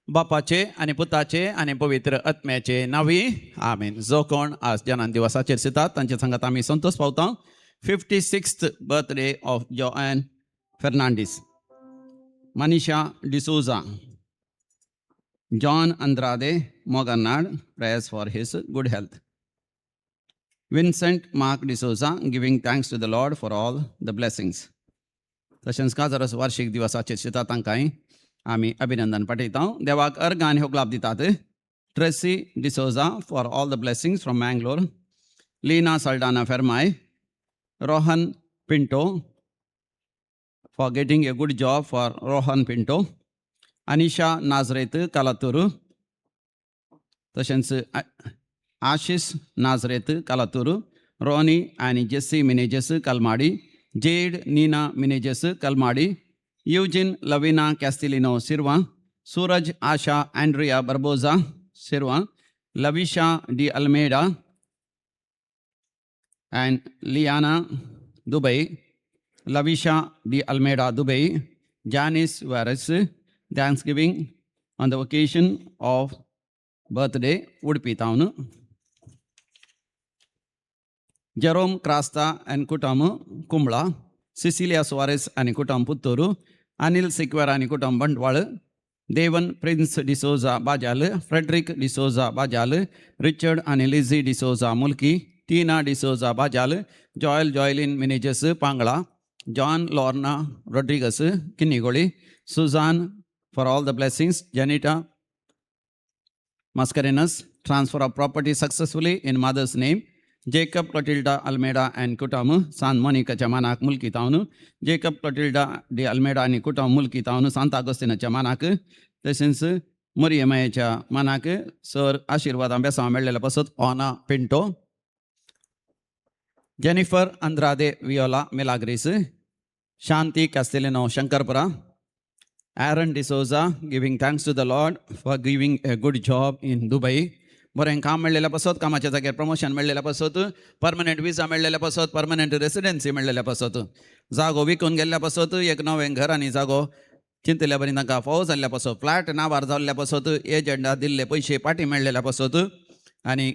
बापाचे आणि पुताचे आणि पवित्र आत्म्याचे नावी आमेन. जो कोण आज जनान दिवसाचेर सितात तांचे सांगात आमी संतोष पावता. 56th birthday of John Fernandes, Manisha D'Souza, John Andrade Mogarnad, prayers for his good health. Vincent Mark D'Souza, giving thanks to the Lord for all the blessings. तशेंच काजरस वार्षिक दिवसाचेर सितात तांकांय आमी अभिनंदन पाठयता. देवाक अर्घ आनी होगलाप दितात. Tracy D'Souza for all the blessings from Mangalore. Leena Saldanha Fermai. Rohan Pinto for getting a good job for Rohan Pinto. Anisha Nazareth Kalathur. तशेंच आशिष नाजरेत कालातूर. रॉनी आणि Jessie Menezes Kalmady. Jade Neena Menezes Kalmady. Eugene Lavina Castelino Shirva. Suraj Asha Andrea Barboza Shirva. Lavisha D Almeida and Liana Dubai. Lavisha D Almeida Dubai. Janice Vares, Thanksgiving on the occasion of birthday Udupi town. Jerome Crasta and Kutam Kumbla. Cecilia Suarez and Kutam Putturu. Anil Sequera and Kutam Bandwal. Devan Prince D'Souza Bajal. Frederick D'Souza Bajal. Richard and Lizzie D'Souza Mulki. Tina D'Souza Bajal. Joel Joylin Miniges Pangala. John Lorna Rodriguez Kinigoli. Suzanne for all the blessings. Janita Mascarenas, transfer of property successfully in mother's name. Jacob Clotilda Almeida and Kutamu, San Monica Chamanak Mulki Taunu. Jacob Clotilda de Almeida and Kutam Mulki Taunu, Santa Agustina Chamanak. Tessens Muriamacha Manak, Sir Ashirvadam Besa Melela Pasot, Ona Pinto. Jennifer Andrade Viola Milagris. Shanti Castellano Shankarpura. Aaron D'Souza, giving thanks to the Lord for giving a good job in Dubai. बरें काम मेळ्ळेल्या पासत, कामाच्या जाग्यार promotion मेळ्ळेल्या पासत, permanent विजा मेळ्ळेल्या पासत, permanent residency मेळ्ळेल्या पासत, जागो विकून गेल्ल्या पासत, एक नवें घर आनी जागो चिंतल्या बरी तांकां फावो जाल्ल्या पासत, फ्लॅट नांवार जाल्ल्या पासत, एजंडा दिल्ले पयशे पाटी मेळ्ळेल्या पासत आनी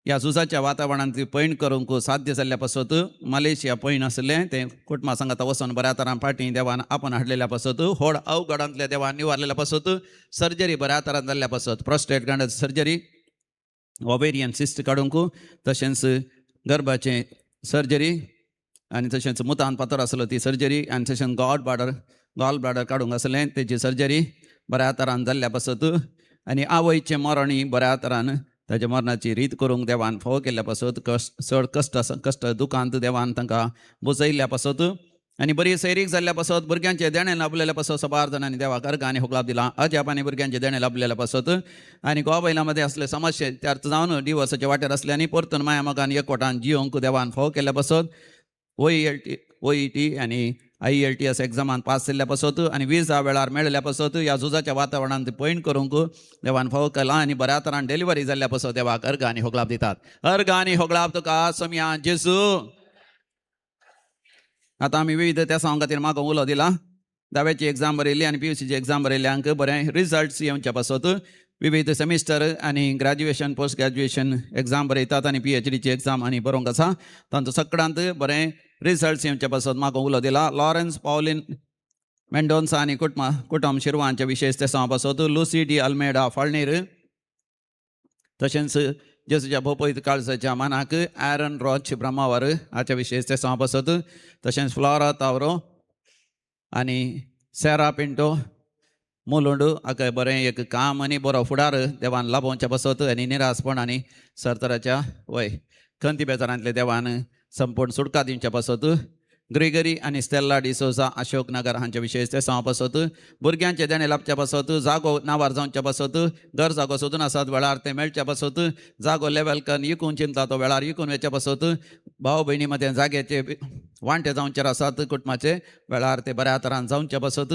ह्या झुजाच्या वातावरणांत ती पैण करूंक साध्य जाल्ल्या पासत मलेशिया पैण आसलें तें कुटुंबा सांगात वचून बऱ्या तरान पाटी देवान आपण हाडलेल्या पासत, व्हड अवघडांतल्या देवान निवारलेल्या पासत, सर्जरी बऱ्या तरान जाल्ल्या पासत, prostate Gland surgery, ovarian cyst काडूंक, तशेंच गर्भाचे सर्जरी आनी तशेंच मुतान पातोर आसलो ती सर्जरी आनी तशेंच गॉल ब्लाडर काडूंक आसलें तेची सर्जरी बऱ्या तरान जाल्ल्या पासत आनी आवयचें मरणय बऱ्या तरान ताच्या मरणाची रीत करूंक देवान फावो केल्ल्या पासत, चड कश्ट दुखांत देवान तांकां बुजयल्ल्या पासत आनी बरी सैरीक जाल्ल्या पासत, भुरग्यांचे देणे लाभलेल्या पासत, 100 जाणांनी देवाक अर्घ आनी होगलाप दिला. अजाप आनी भुरग्यांचे देणे लाभलेल्या पासत आनी घोवा बैलां मदें असले समस्या त्यार्थ जावन डिवोर्साचे वाटेर असल्यानी परतून माया मोगान एकवटान जियोंक देवान फावो केल्ल्या पासत, OET आनी IELTS एग्जामान पास जाल्ल्या पासत आनी विजा वेळार मेळ्ळेल्या पासत ह्या झुजाच्या वातावरणांत पैण करूंक देवान फावो केला आनी बऱ्या तरान डिलिव्हरी जाल्ल्या पासत देवाक अर्घ आनी होगलाप दितात. अर्घ आनी होगलाप तुका सोम्या जेजू. आतां आमी विविध त्या सांग खातीर म्हाका उलो दिला. 10वीची एग्जाम बरयली आनी PUCची एग्जाम बरयल्ल्यांक बरें रिजल्ट्स येवच्या पासत विविध सेमिस्टर आनी ग्रॅज्युएशन पोस्ट ग्रॅज्युएशन एग्जाम बरयतात आनी PhDची एग्जाम आनी बरोवंक आसा. तांचो सगळ्यांत बरें रिजल्ट्स येवच्या पासत म्हाका उलो दिला. लॉरेन्स पॉलिन मेंडोन्सा आनी कुटुंब शिरवांच्या विशेश ते सांग पासत. लुसी डी अल्मेडा फाळणेर. तशेंच जेसूच्या भोपयत काळजाच्या मानाक ॲरन रॉच ब्रह्मावर हाच्या विशेश ते सांग पासत. तशेंच फ्लोरा तावरो आनी सेरा पिंटो मुलुंड हाका बरें एक काम आनी बरो फुडार देवान लाभोवच्या पासत आनी निरासपण आनी सरतराच्या खंती बेजारांतले देवान संपूर्ण सुटका दिवच्या पासत. ग्रेगरी आनी स्टेल्ला डिसोजा अशोक नगर हांच्या विशेश ते सांग पासत. भुरग्यांचे देणे लाभच्या पासत, जागो नांवार जावच्या पासत, घर जागो सोदून आसात वेळार ते मेळच्या पासत, जागो लेवल करून विकून चिंता तो वेळार विकून वयच्या पासत, भाव भयणी मदें जाग्याचे वांटे जावचे आसात कुटुंबाचे वेळार ते बऱ्या तरान जावच्या पासत.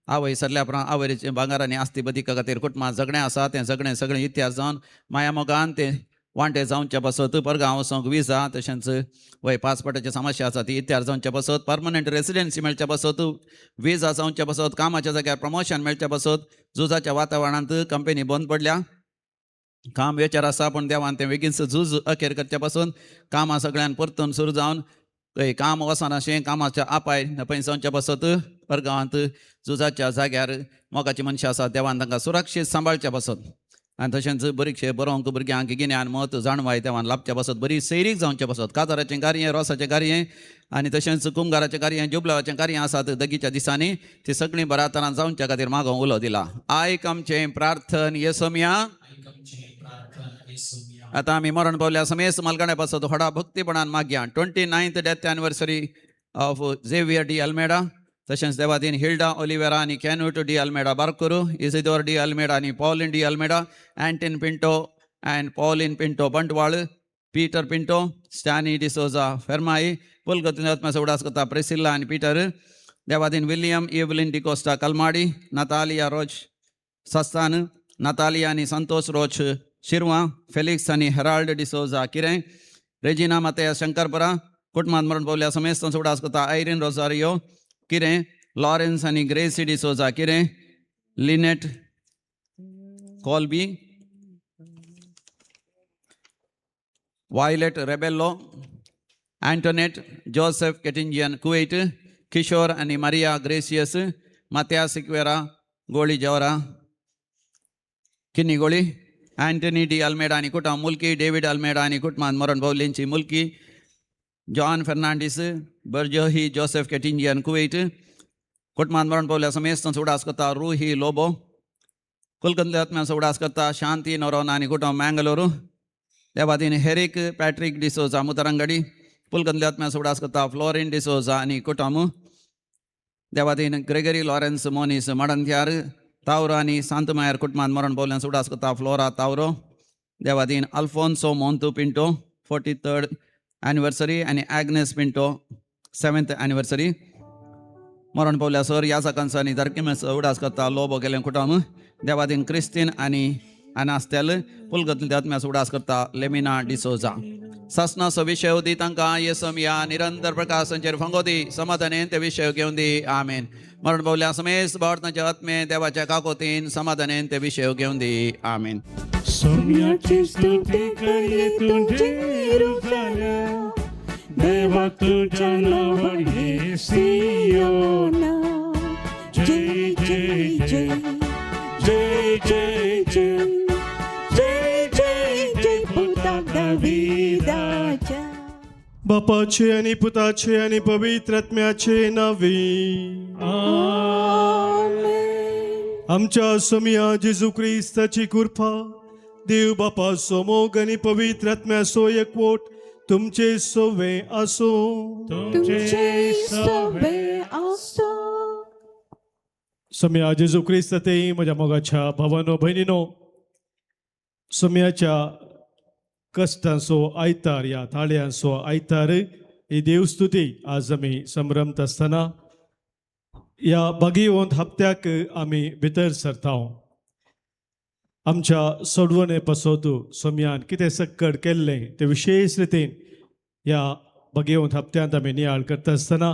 आवय सरल्या उपरांत आवयचे भांगर आनी आस्ती बदीका खातीर कुटुंबांत जगणें आसा तें सगळें इतिहास जावन माया मोगान तें वांटे जावचे पासत परगांव वचोंक विजा तशेंच वय पासपोर्टाची समस्या आसा ती इत्यार जावचे पासत परमनंट रेसिडेन्सी मेळचे पासत विजा जावचे पासत कामाच्या जाग्यार प्रमोशन मेळचे पासत झुजाच्या वातावरणांत कंपनी बंद पडल्या काम वेचार आसा पूण देवान तें बेगीनच झूज अखेर करचे पासून कामां सगळ्यान परतून सुरू जावन काम वचना अशें कामाच्या आपाय पयसांच्या पासत परगांवांत झुजाच्या जाग्यार मोगाची मनशां आसा देवान तांकां सुरक्षीत सांबाळचे पासत आनी तशेंच बरीचशे बरोवंक भुरग्यांक गिन्यान मत जाणवाय देवान लाभचे पासत बरी सैरीक जावचे पासत काजाराचें कार्य रोसाचें कार्य आनी तशेंच कुंभाराचें कार्य जुबलावाचें कार्य आसात दगीच्या दिसांनी ती सगळीं बऱ्या तरान जावच्या खातीर मागोवंक उलो दिला आयक आमचें प्रार्थन येसोमिया आतां आमी मरण पावल्या समेस मालगाड्या पासत व्हडा भक्तीपणान मागया 29th death anniversary of Xavier D Almeida तशेंच देवादीन हिल्डा ओलिवेरा आनी कॅनूट डी अल्मेडा बारकोरू इसिदोर डी अल्मेडा आनी पॉलिन डी अल्मेडा एंटिन पिंटो अँड पॉलिन पिंटो बंटवाळ पीटर पिंटो स्टॅनी डिसोजा फेर्माई पुलगतीन उडास करता प्रिसिल्ला आनी पीटर देवादीन विलियम इवलिन डिकोस्टा कलमाडी नातालिया रोज सस्तान नातालिया आनी संतोष रोज शिरवा फेलिक्स आनी हेराल्ड डिसोजा किरें रेजिना मातेया शंकरपुरा कुटुंबांत मरण पावल्या समेस्त उडास करता आयरीन रोजारियो किरें लॉरेन्स आनी ग्रेसी डिसोजा किरें लिनेट कॉल्बी वायलेट रेबेल्लो एंटोनेट जोसेफ केटिंजियन कुवेट किशोर आनी मारिया ग्रेसियस मात्या सिक्वेरा गोळी जवरा किन्नी गोळी एंटनी डी अल्मेडा आनी कुटुंब मुल्की डेविड अल्मेडा आनी कुटुंबांत मरण पावलेंची मुल्की जॉन फेर्नांडीस बर्जोही जोसेफ केटिंजियन कुवेट कुटुंबांत मरण पावल्या समेस्त उडास करता रूही लोबो कुलकंतले आत्म्याचो उडास करता शांती नोरोना आनी कुटुंब मँगलोरू देवादीन हेरिक पॅट्रिक डिसोजा मुतरंगडी पुलकंतले आत्म्याचो उडास करता फ्लोरिन डिसोजा आनी कुटुंब देवादीन ग्रेगरी लॉरेन्स मोनीस मडंत्यार तावरो आनी सांतमायर कुटुंबांत मरण पावल्यान उडास करता फ्लोरा तावरो देवादीन अल्फोन्सो मोंतू पिंटो 43rd एनिवर्सरी आनी ॲग्नेस पिंटो 7th एनिवर्सरी मरण पावल्या सर ह्या सकांचो आनी दरकिमेस उडास करता लोबो गेले कुटुंब देवादीन क्रिस्तीन आनी अनास्तेल पुलगतले आत्म्याचो उडास करता लेमिना डिसोजा ससनाचो विशय उदी तांकां येसोमिया निरंतर प्रकाशांचेर फंगोदी समाधानेन ते विशय घेवन दी आमेन मरण पावल्या समेस्त भावनाचे आत्मे देवाच्या काकोतीन समाधानेन ते विशय घेवन दी आमेन सोम्याची स्तुती करिये तुझे येरुशलेम देवा तुझ्या नावाने सियोना जय जय जय जय जय जय जय जय जय पुता दाविदाच्या बापाचे आणि पुताचे आणि पवित्र आत्म्याचे नावे आमेन आमच्या सोमिया जेजू ख्रिस्ताची कृपा देव बापा सोमोग आणि पवित्र आत्म्याचो एकवट तुमचे सोवे असो तुमचे सवे असो सोमिया जेजू ख्रिस्त ते माझ्या मोगाच्या भावानो बहिणीनो सोम्याच्या कष्टांचो आयतार या ताळयांचो आयतार ही देवस्तुती आज आमी संभ्रमत आसतना या भगिवंत हप्त्याक आमी भितर सरता आमच्या सोडवणे पासत सोम्यान कितें सक्कड केल्लें ते विशेष रितीन ह्या भगिवंत हप्त्यांत आमी नियाळ करता आसतना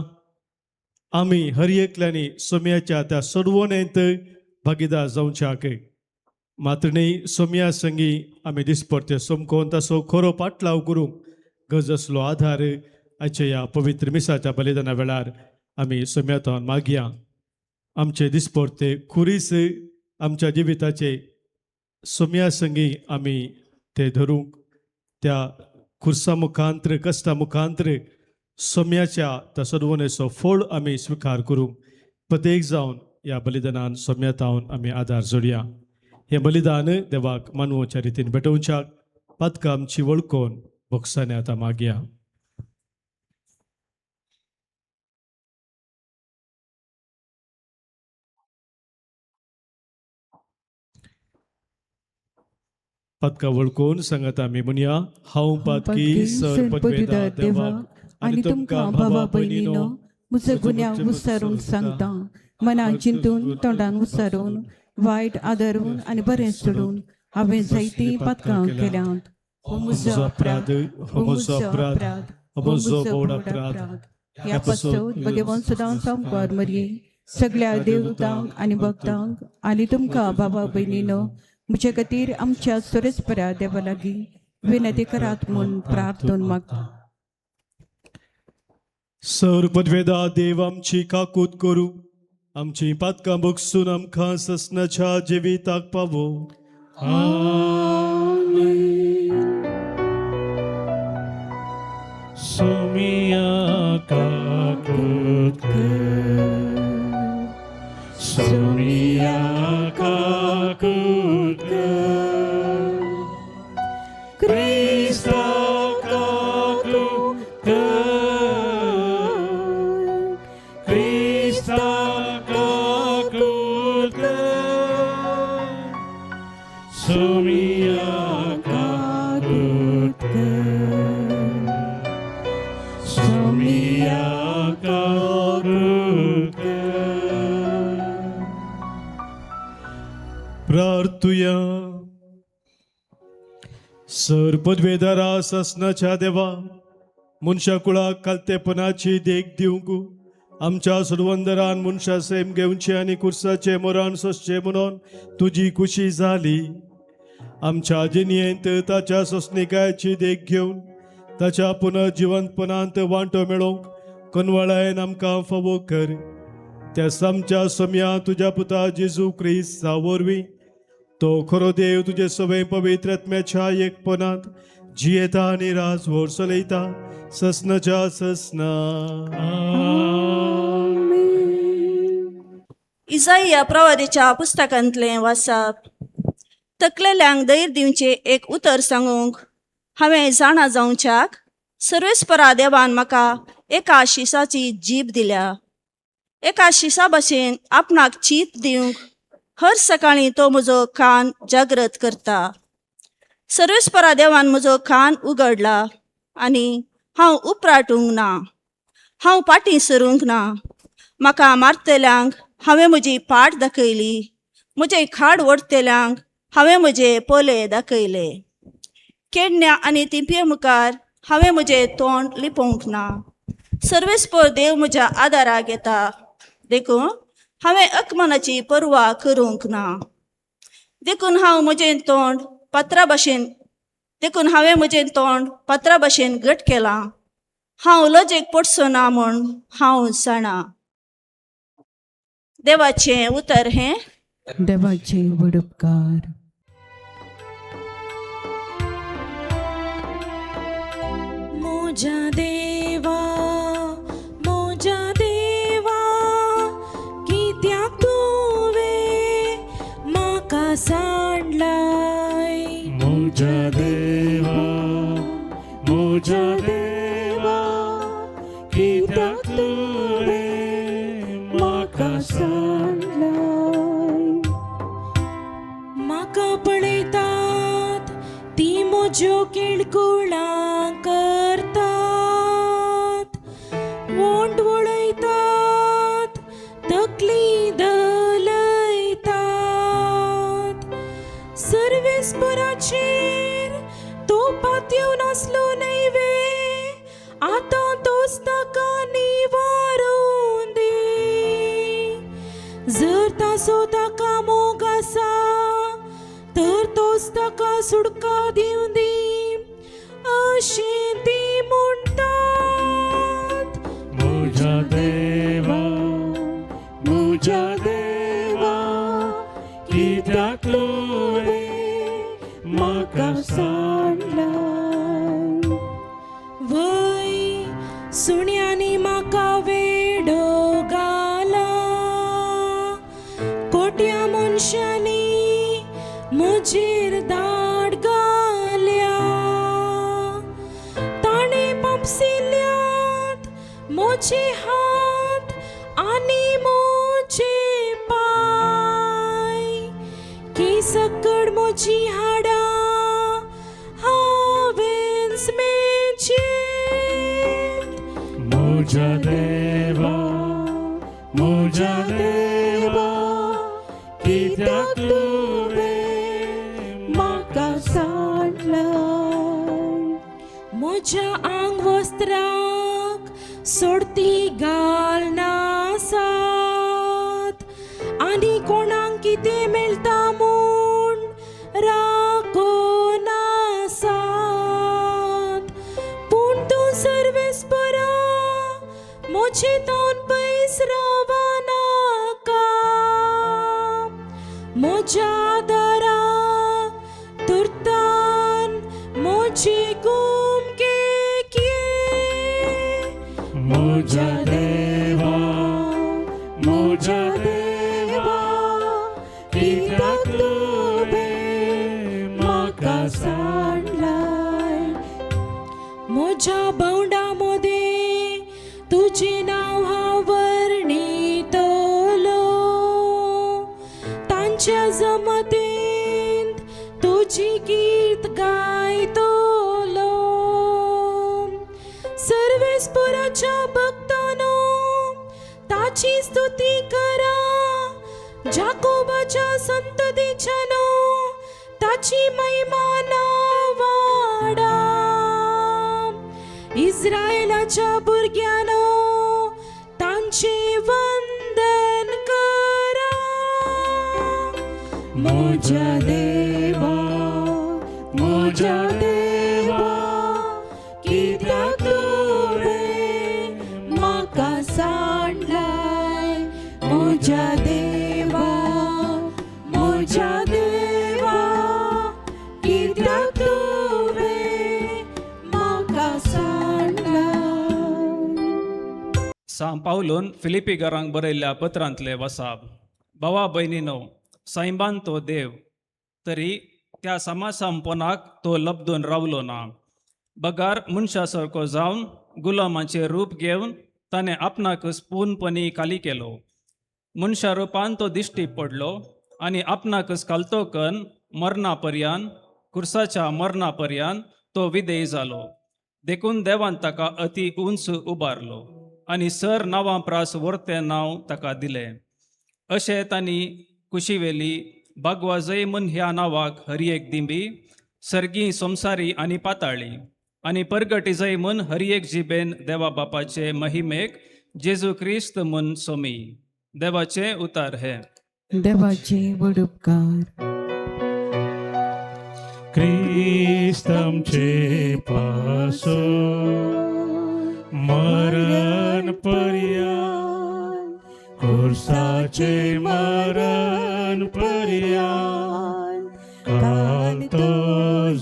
आमी हर एकल्यानी सोम्याच्या त्या सोडवणेंत भागीदार जावच्याक मात्र न्ही सोम्या संगी आमी दिसपरते सोमकोन ताचो खरो पाटलाव करूंक गरज असलो आधार आजच्या ह्या पवित्र मिसाच्या बलिदाना वेळार आमी सोम्यातान मागया आमचे दिसपरते खुरीस आमच्या जिविताचे सोम्या संगी आमी ते धरूंक त्या खुर्सा मुखांतर कश्टा मुखांतर सोम्याच्या त्या सदवणेचो फळ आमी स्विकार करूंक प्रत्येक जावन ह्या बलिदानान सोम्यातावन आमी आधार जोडया हे बलिदान देवाक मानवच्या रितीन भेटोवच्याक पदकां आमची वळखोन भोगसाने आतां मागया पदकां वळखोन सांगात आमी म्हणया हांव पातकी सर पदवेदार देवाक आनी तुमकां भावा भयणीनो म्हजो गुन्यांव विसरून सांगता मनान चिंतून तोंडान विसरून वायट आदरून आनी बरें सोडून हांवें जायतीं पदकां केल्यांत हो म्हजो अपराध, हो म्हजो अपराध, हो म्हजो व्हड अपराध. ह्या पासत बगे वंशदां संपार मरये सगळ्या देवतांक आनी भक्तांक आनी तुमकां बाबा भयणीनो म्हजे खातीर आमच्या सुरेस्परा देवा लागीं विनंती करात म्हूण प्रार्थना मागता. सर्वपदवेदा देव आमची काकूत करू, आमची पातकां बगसून आमकां ससनाच्या जिविताक पावो. सोमिया काकूत कर, सोमिया काकूत कर, क्रिस्ता काकूत कर, क्रिस्ता काकूत कर, सोमिया काकूत कर, सोमिया काकूत कर. प्रार्थुया. सर्वपदवेदारा ससनाच्या देवा, मनशा कुळाक कालतेपणाची देख दिवंक आमच्या सुरवंदरान मनशा सैम घेवचे आनी कुर्साचे मरण सोसचे म्हणून तुजी खुशी जाली. आमच्या जिणयेंत ताच्या सोसणिकायची देख घेवन ताच्या पुनर्जिवंतपणांत वांटो मेळोवंक कनवळायेन आमकां फावो कर. त्या सामच्या सोम्या तुज्या पुता जेजू क्रिस्ता वरवीं तो खरो देव तुजे सवय पवित्र आत्म्याच्या एकपणांत जियेता आनी राजवट चलयता ससनाच्या ससना. इसाइया प्रवादीच्या पुस्तकांतलें वाचप. तकलेल्यांक धैर्य दिवचें एक उतर सांगूंक हांवें जाणा जावच्याक सर्वेस्परा देवान म्हाका एका आशिसाची जीब दिल्या. एका आशिसा भाशेन आपणाक चीत दिवंक हर सकाळीं तो म्हजो कान जागृत करता. सर्वेस्परा देवान म्हजो कान उगडला आनी हांव उपराटूंक ना, हांव फाटीं सरूंक ना. म्हाका मारतल्यांक हांवें म्हजी पाट दाखयली, म्हजे खाड ओडतल्यांक हांवें म्हजे पोले दाखयले. केडण्या आनी तिंपये मुखार हांवें म्हजें तोंड लिपोवंक ना. सर्वेस्पर देव म्हज्या आदाराक येता, देखून हांवें अकमनाची परवा करूंक ना. देखून हांवें म्हजें तोंड पत्रा भाशेन घट केलां. हांव लजेक पडचो ना म्हूण हांव जाणा. देवाचें उतर हें. देवाचे व्हड उपकार. मोजा देवा कित्याक तुवें म्हाका सांडलाय. मोजा देवा कित्याक तुवें म्हाका सांडलाय. म्हाका पळयतात ती म्हज्यो किळकुळां करतात, वोंट वळयतात, तकली दलयतात. सर्वेस्पराचेर तो पातयेवन आसलो नैवे, आतां तोच ताका निवारून दी. जर ताचो ताका मोग आसा तर तोच ताका सुटका दिवं दी, अशें ती म्हणटात. मोजा देवा कित्याक तुवें म्हाका सांडलाय. वय सुण्यांनी म्हाका वेडो घाला, कोट्या मनशांनी म्हजेर दाड घाल्या. ताणें पापसिल्ल्यात म्हजे हात आनी म्हजे पाय, की सकड म्हजी हाडां हांवें मेजीत. मोजा देवा कित्याक तुवें म्हाका सांडलाय. म्हज्या आंग वस्त्राक सोडती घाल नासात आनी कोणाक कितें मेळटा म्हूण राखो नासात पूण तूं सर्वेस्परा म्हजे तोंड पयस रावा नाका म्हज्या दाराक तुर्तान म्हजी गुमके म्हज्या देवा म्हज्या देवा कित्याक तुवें म्हाका सांडलाय म्हज्या भोंवडा मदें तुजें नांव हांव वर्णितलो तांच्या जमतेंत तुजी गीत गायतलो सर्वेस्पराच्या भक्तानो ताची स्तुती करा जाकोबाच्या संततीच्यानो ताची महिमा वाडा इस्रायेलाच्या भुरग्यानो तांचे वंदन करा म्हज्या देवा म्हज्या देवा कित्याक तुवें म्हाका सांडलाय म्हज्या देवा म्हज्या देवा कित्याक तुवें म्हाका सांडलाय. सांग पावलून फिलिपी घरांक बरयल्ल्या पत्रांतले वसाब. भावा भयणीनो, सैमान तो देव, तरी त्या समासंपनाक तो लबदून रावलो ना. बगार मनशा सारको जावन गुलामाचे रूप घेवन ताणें आपणाकच पूर्णपणी खाली केलो. मनशा रुपान तो दिश्टी पडलो आनी आपणाकच कालतो कन मरणापर्यंत, कुर्साच्या मरणापर्यंत तो विधेय जालो. देखून देवान ताका अति उंच उबारलो आनी सर नांवां प्रास वर्तें नांव ताका दिलें. अशें तांणी कुशीवेली भागवा जय म्हूण ह्या नांवाक हरी एक दिंबी, सर्गी संवसारी आनी पाताळी, आनी परगटी जय म्हूण हरी एक जिबेन देवा बापाचे महिमेक जेजू क्रिस्त म्हूण सोमी. देवाचे उतार हे. देवाचे व्हड उपकार. क्रिस्त आमचे पासून मरण पर्यंत, कुर्साचे मरण पर्यंत कालतो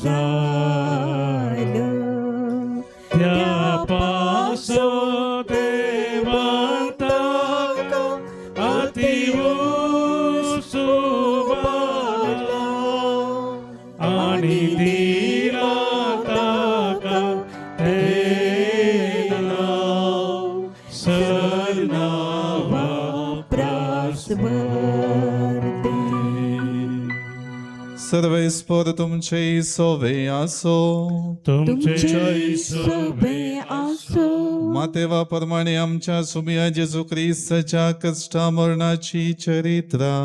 जालो. त्या पासून देवान ताका अति उंच उबारलो आनी दिला ताका तें नांव सरनांवां प्रास वर्ते. सर्वेस्पर तुमचे सोवे आसो. तुमचे सोबे आसो. मातेवा प्रमाणे आमच्या सुमिया जेजू ख्रिस्ताच्या कष्टा मरणाची चरित्रा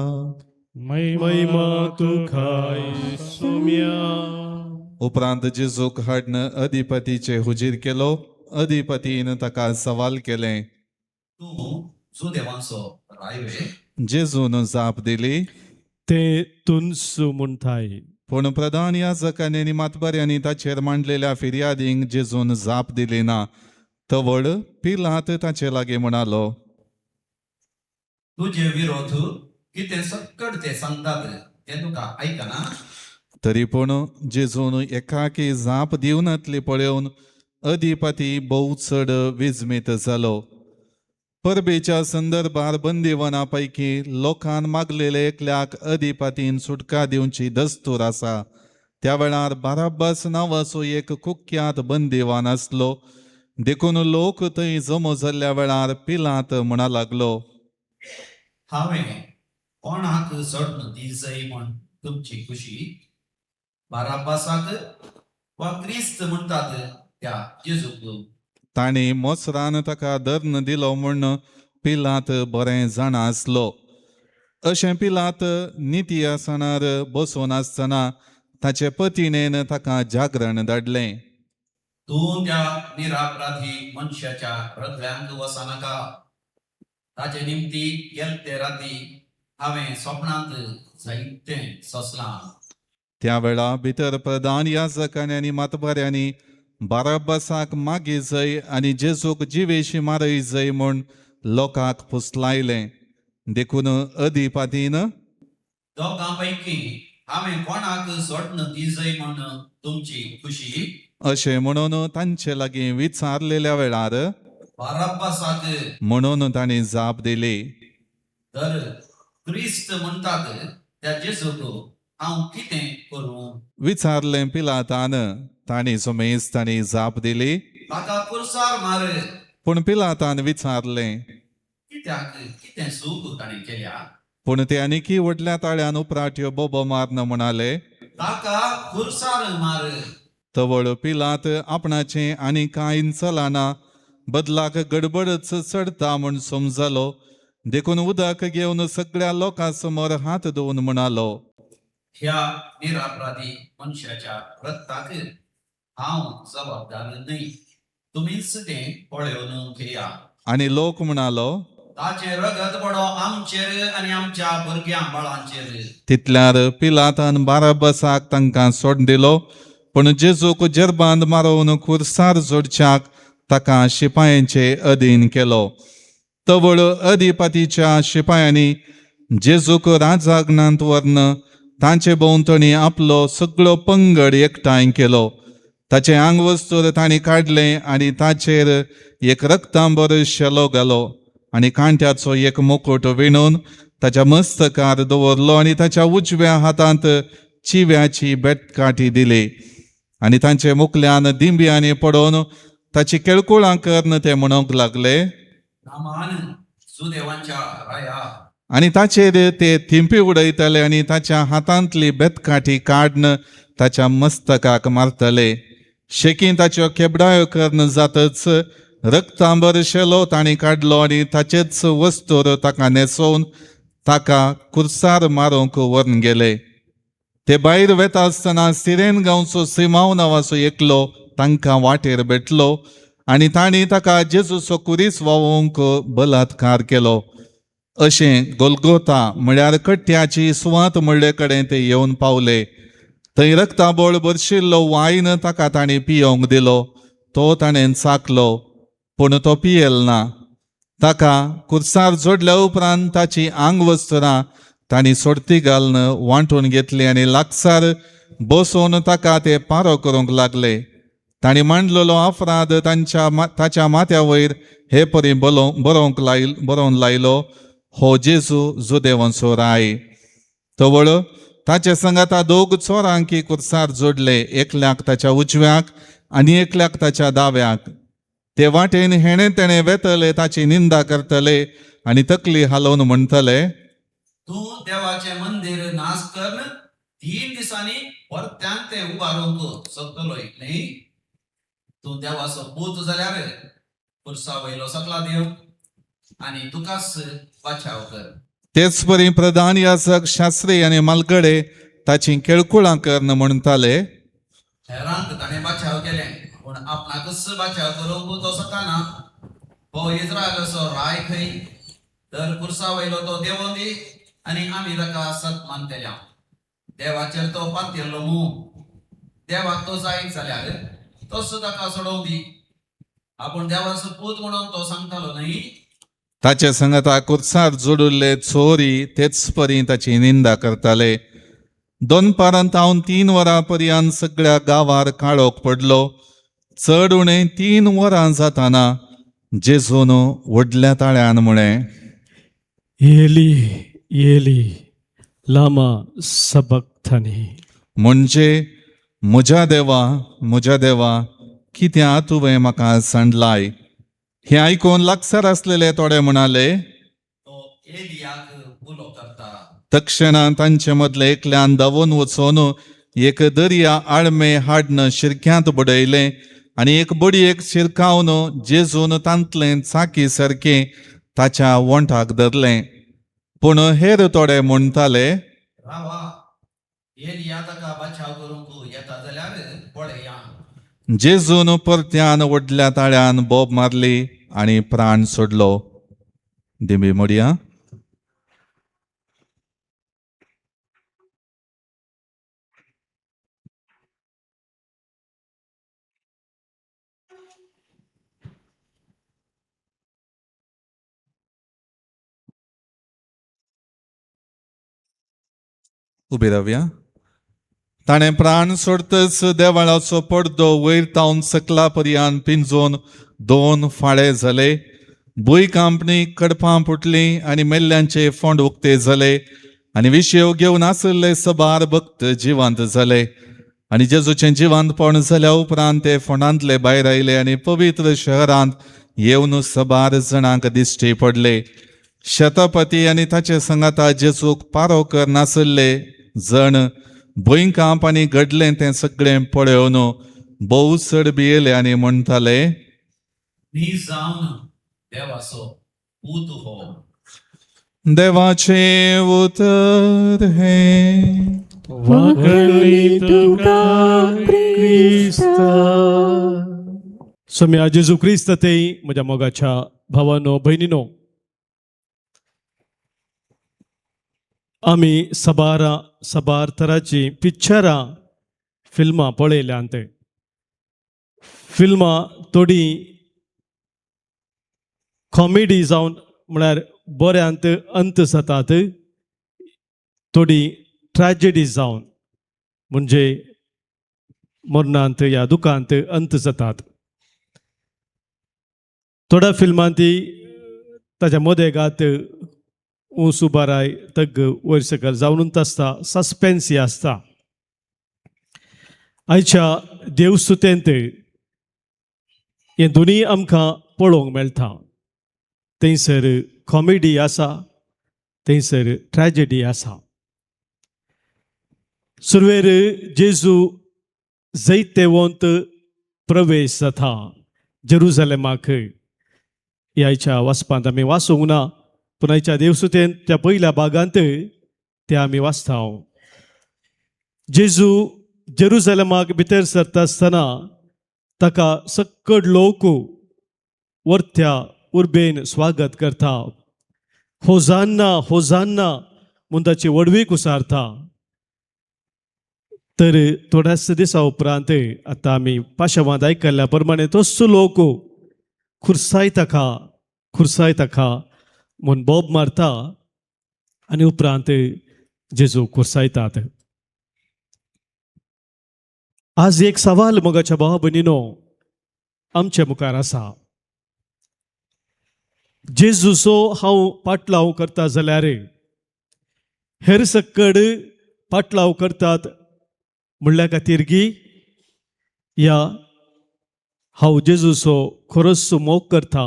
महिमा तुखाय सुम्या. उपरांत जेजूक हाडन अधिपतीचे हुजीर केलो. अधिपतीन ताका सवाल केले. तूं सुदेवांचो रायवे जेजून जाप दिली. ते तुनसू म्हणटाय. पूण प्रधान याजकांनी आनी मातबऱ्यांनी ताचेर मांडलेल्या फिर्यादींक जेजून जाप दिली ना. तवड पिलात ताचे लागीं म्हणालो, तुजे विरोध कितें सकट ते सांगतात तें तुका आयकना. तरी पूण जेजून एकाकी जाप दिवनातली पळोवन अधिपती भोव चड विजमीत जालो. परबेच्या संदर्भार बंदिवाना पैकी लोकांन मागलेले एकल्याक अधिपतीन सुटका दिवची दस्तूर आसा. त्या वेळार बाराब्बास नांवाचो एक कुख्यात बंदिवान आसलो. देखून लोक थंय जमो जाल्ल्या वेळार पिलात म्हणा लागलो, हांवें कोणाक सोडून दिवचै म्हण तुमची खुशी, बाराब्बासाक वा क्रिस्त म्हणटात त्या जेजूक? ताणी मोसरान ताका दर्न दिलो म्हूण पिलात बरें जाणा आसलो. अशें पिलात नित्यासनार बसून आसतना ताचे पत्नीन ताका जागरण धाडलें. तूं त्या निरापराधी मनशाच्या हृदयांक वसनाका ताचे निमती गेलते राती हांवें स्वप्नांत जायते सोंसलां. त्या वेळा भितर प्रधान याजकांनी आनी मातबऱ्यांनी बारब्बासाक मागे जय आनी जेजूक जिवेशी मारय जय म्हूण लोकांक फुसलायलें. देखून अधिपतीन दोगां पैकी हांवें कोणाक सोडन दिजय म्हूण तुमची खुशी. अशें म्हणून तांचे लागीं विचारलेल्या वेळार बारब्बासाक म्हणून तांणी जाप दिली. तर क्रिस्त म्हणटात त्या जेजूक हांव कितें करूं? विचारलें पिलातान. तांणी सुमेस्तांनी जाप दिली. ताका कुर्सार मार. पूण पिलातान विचारलें. कित्याक कितें चूक ताणें केल्या? पूण ते आनीकी व्हडल्या ताळ्यान उपराट्यो बोबो मारन म्हणाले. ताका कुर्सार मार. तवळ पिलात आपणाचें आनी कांय चलाना, बदलाक गडबडच चडता म्हूण समजलो. देखून उदक घेवन सगळ्या लोकां समोर हात धुवन म्हणालो. ह्या निरापराधी मनशाच्या रक्ताक हांव जबाबदार न्हय. तुमीच तें पळोवन घेया. आनी लोक म्हणालो. ताचे रगत पडो आमचेर आनी आमच्या भुरग्यां बाळांचेर. तितल्यार पिलातान बारब्बासाक तांकां सोड दिलो. पूण जेजूक जरबांद मारून खुर्सार जोडच्याक ताका शिपायांचे अधीन केलो. तवळ अधिपतीच्या शिपायांनी जेजूक राजागणांत व्हरन तांचे भोंवतणी आपलो सगळो पंगड एकठांय केलो. ताचे आंगवस्तूर तांणी काडलें आनी ताचेर एक रक्तांबर शेलो घालो आनी कांट्याचो एक मुकुट विणून ताच्या मस्तकार दवरलो आनी ताच्या उजव्या हातांत चिव्याची बेटकाठी दिली. आनी तांचे मुखल्यान दिंब्यांनी पडोवन ताची केळकुळां करन ते म्हणूंक लागले. नामान सुदेवांच्या राया. आनी ताचेर ते थिंपी उडयतले आनी ताच्या हातांतली बेतकाठी काडन ताच्या मस्तकाक मारतले. शेकीं ताच्यो केबडायो करन जातच रक्तांबर शेलो तांणी काडलो आनी ताचेच वस्तूर ताका न्हेसोवन ताका कुर्सार मारूंक व्हरून गेले. ते भायर वेता आसतना सिरेन गांवचो सिमाव नांवाचो एकलो तांकां वाटेर भेटलो आनी तांणी ताका जेजूचो कुरीस व्हांवोवंक बलात्कार केलो. अशें गोलगोता म्हळ्यार कट्ट्याची सुवात म्हणले कडेन ते येवन पावले. थंय रक्ताबोळ भरशिल्लो वायन ताका तांणी पियोंक दिलो. तो ताणें चाखलो पूण तो पियेल ना. ताका कुर्सार जोडल्या उपरांत ताची आंगवस्त्रां तांणी सोडती घालन वांटून घेतली आनी लागसार बसोवन ताका ते पारो करूंक लागले. तांणी मांडलेलो अपराध ताच्या माथ्या वयर हे परी बरोवन लायलो. हो जेजू जुदेवांचो राय. तवळ ताचे संगाता दोग चोरांकी कुर्सार जोडले. एकल्याक ताच्या उजव्याक आनी एकल्याक ताच्या दाव्याक. ते वाटेन हेणे तेणे वेतले ताची निंदा करतले आनी तकली हालोवन म्हणटले. तूं देवाचें मंदिर नाश करन 3 दिसांनी परत्यान ते उबारूंक शकतलोय न्ही? तूं देवाचो पूत जाल्यार कुर्सा वयलो सकला देव आनी तुकाच बचाव कर. तेच परी प्रधान याजक शास्त्री आनी मालगडे ताची केळकुळां करन म्हणटाले. हेरांक ताणें बचाव केलें पूण आपणाकच बचाव करूंक तो सकना. हो इस्रायलाचो राय खंय? तर कुर्सा वयलो तो देव दी आनी आमी ताका सतमान केल्या. देवाचेर तो पातिल्लो मूं. देवाक तो जायत जाल्यार तोच ताका सोडोवंक दी. आपूण देवाचो पूत म्हणून तो सांगतालो न्ही? ताचे संगता कुर्सार जोडुल्ले चोरी तेच परी ताची निंदा करताले. दोनपारांत 3 वरां पर्यंत सगळ्या गांवार काळोख पडलो. चड उणें 3 वरां जाताना जेजून व्हडल्या ताळ्यान म्हळें. येली येली लामा सबक्थनी. म्हणजे म्हज्या देवा कित्याक तुवें म्हाका सांडलाय. हें आयकून लागसार आसलेले थोडे म्हणाले. तो एलियाक उलो करता. तक्षणा तांचे मदले एकल्यान धांवून वचून एक दर्या आळमे हाडन शिरक्यांत बुडयलें आनी एक बडयेक शिरकावन जेजून तांतलें चाकी सारकें ताच्या वोंठाक धरलें. पूण हेर थोडे म्हणटाले. रावा एलिया ताका बचाव करूंक येता जाल्यार पळया. जेजून परत्यान व्हडल्या ताळ्यान बोब मारली आणि प्राण सोडलो. दिंबी मोडया. उबे रावया. ताणें प्राण सोडतच देवाळाचो पडदो वयर तावन सकला पर्यंत पिंजोवन 2 फाळे जाले. भुंय कांपणी, कडपां फुटलीं आनी मेल्ल्यांचे फोंड उक्ते जाले आनी विशेव घेवन आसले सबार भक्त जिवंत जाले. आनी जेजूचें जिवंतपण जाल्या उपरांत ते फोंडांतले भायर आयले आनी पवित्र शहरांत येवन सबार जाणांक दिश्टी पडले. शतपती आनी ताचे संगाता जेजूक पारो करनासले जण भुंय कांप आनी घडलें तें सगळें पळोवन भोव चड भियेले आनी म्हणटाले, नी जावन देवाचो पूत हो. देवाचे उतर हे वाकली तुका क्रिस्ता. सोम्या जेजू क्रिस्त तेई म्हज्या मोगाच्या भावानो भयणीनो, आमी सबार तराची पिक्चरां फिल्मां पळयल्यांत. फिल्मां थोडी कॉमेडी जावन म्हळ्यार बऱ्यांत अंत जातात, थोडी ट्रॅजेडी जावन म्हणजे मरणांत या दुखांत अंत जातात. थोड्या फिल्मांती ताच्या मदेगात ऊस उबाराय तग वयर सकयल जावनूच आसता, सस्पेन्सी आसता. आयच्या देवस्तुतेंत हे दोनी आमकां पळोवंक मेळटा. थंयसर कॉमेडी आसा, थंयसर ट्रॅजेडी आसा. सुरवेर जेजू जैतेवंत प्रवेश जाता जेरुसलेमाक. ह्याच्या वाचपांत आमी वाचूंक ना, पूण आयच्या देवसुतेन त्या पयल्या भागांत ते आमी वाचता. जेजू जेरुसलेमाक भितर सरता आसतना ताका सक्कड लोक वर्त्या उर्बेन स्वागत करता. होजान्ना होजान्ना म्हूण ताची वडवीक उसारता. तर थोड्याच दिसा उपरांत आतां आमी पाशवांत आयकल्ल्या प्रमाणे तस्सो लोक खुर्साय ताका म्हूण बोब मारता आनी उपरांत जेजू खुर्सायतात. आज एक सवाल मोगाच्या भावा भयणीनो आमच्या मुखार आसा. जेजूचो हांव पाटलाव करता जाल्यार हेर सक्कड पाटलाव करतात म्हणल्या खातीरगी या हांव जेजूचो खरोच मोग करता,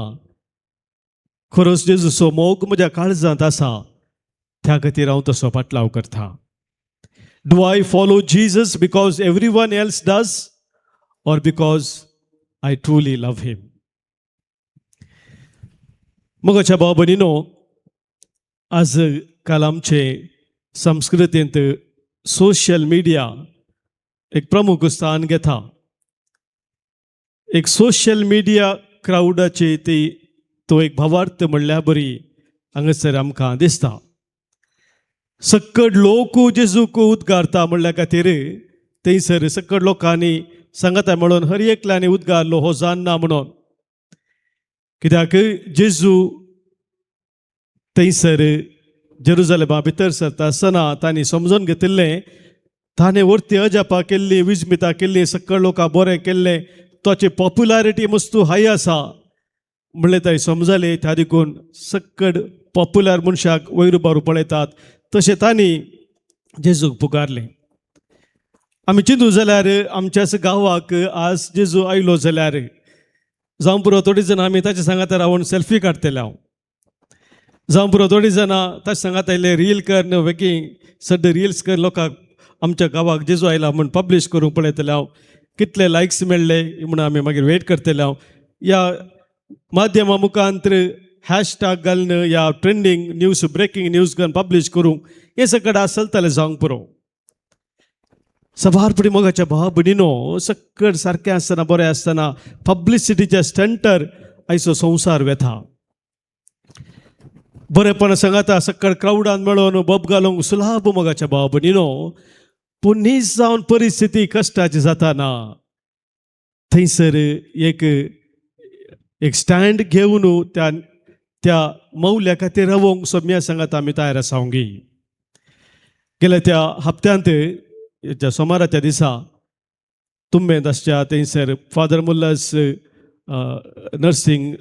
खरोच जेजूचो मोग म्हज्या काळजांत आसा, त्या खातीर हांव तसो पाटलाव करता. Do I follow Jesus because everyone else does or because I truly love him. मोगाच्या भावा भयणीनो, आज काल आमचे संस्कृतींत सोशल मिडिया एक प्रमुख स्थान घेता. एक सोशल मिडिया क्राउडाची तो एक भावार्थ म्हणल्यार बरी हांगासर आमकां दिसता. सक्कड लोक जेजूक उद्गारता म्हणल्या खातीर थंयसर सक्कड लोकांनी सांगता मेळून हर एकल्यानी उद्गारलो होजान्ना म्हणून. कित्याक जेजू थंयसर जेरुसलेमा भितर सरता आसतना तांणी समजून घेतिल्लें ताणें वर्ती अजापां केल्लीं, विजमितां केल्लीं, सक्कड लोकां बरें केल्लें, ताची पॉप्युलॅरिटी मस्तू हाय आसा म्हणलें थंय समजलें. त्या देखून सक्कड पॉप्युलर मनशाक वयर उबारू पळयतात तशें तांणी जेजूक पुकारलें. आमी चिंतूं जाल्यार आमच्याच गांवाक आज जेजू आयलो जाल्यार जावं पुरो थोडीं जाणां आमी ताचे सांगाता रावून सेल्फी काडटले. हांव जावं पुरो थोडीं जाणां ताचे सांगात आयले रील कर न्हू वेकींग सड्डे रिल्स कर, लोकांक आमच्या गांवाक जेजू आयला म्हूण पब्लीश करूंक पळयतले. हांव कितले लायक्स मेळ्ळे म्हणून आमी मागीर वेट करतले. हांव ह्या माध्यमा मुखांतर हॅशटॅग घालून या ट्रेंडींग न्यूज, ब्रेकींग न्यूज घालून पब्लीश करूंक हें सगळें आसलतलें जावंक पुरो. सबारपडी मोगाच्या भाव भयणीनो सक्कड सारकें आसतना बरें आसतना पब्लिसिटीच्या स्टंटर आयचो संवसार वेता. बरेपण सांगाता सक्कड क्राउडान मेळोन बब घालूंक सुलाभ मोगाच्या भाव भयणीनो. पूण नीज जावन परिस्थिती कश्टाची जाताना थंयसर एक स्टँड घेवन त्या मौल्या खातीर रावंक सोम्या सांगात आमी तयार आसांगी. गेल्या त्या हप्त्यांत ज्या सोमाराच्या दिसा तुंबेंत आसच्या थंयसर फादर मुल्लास नर्सिंग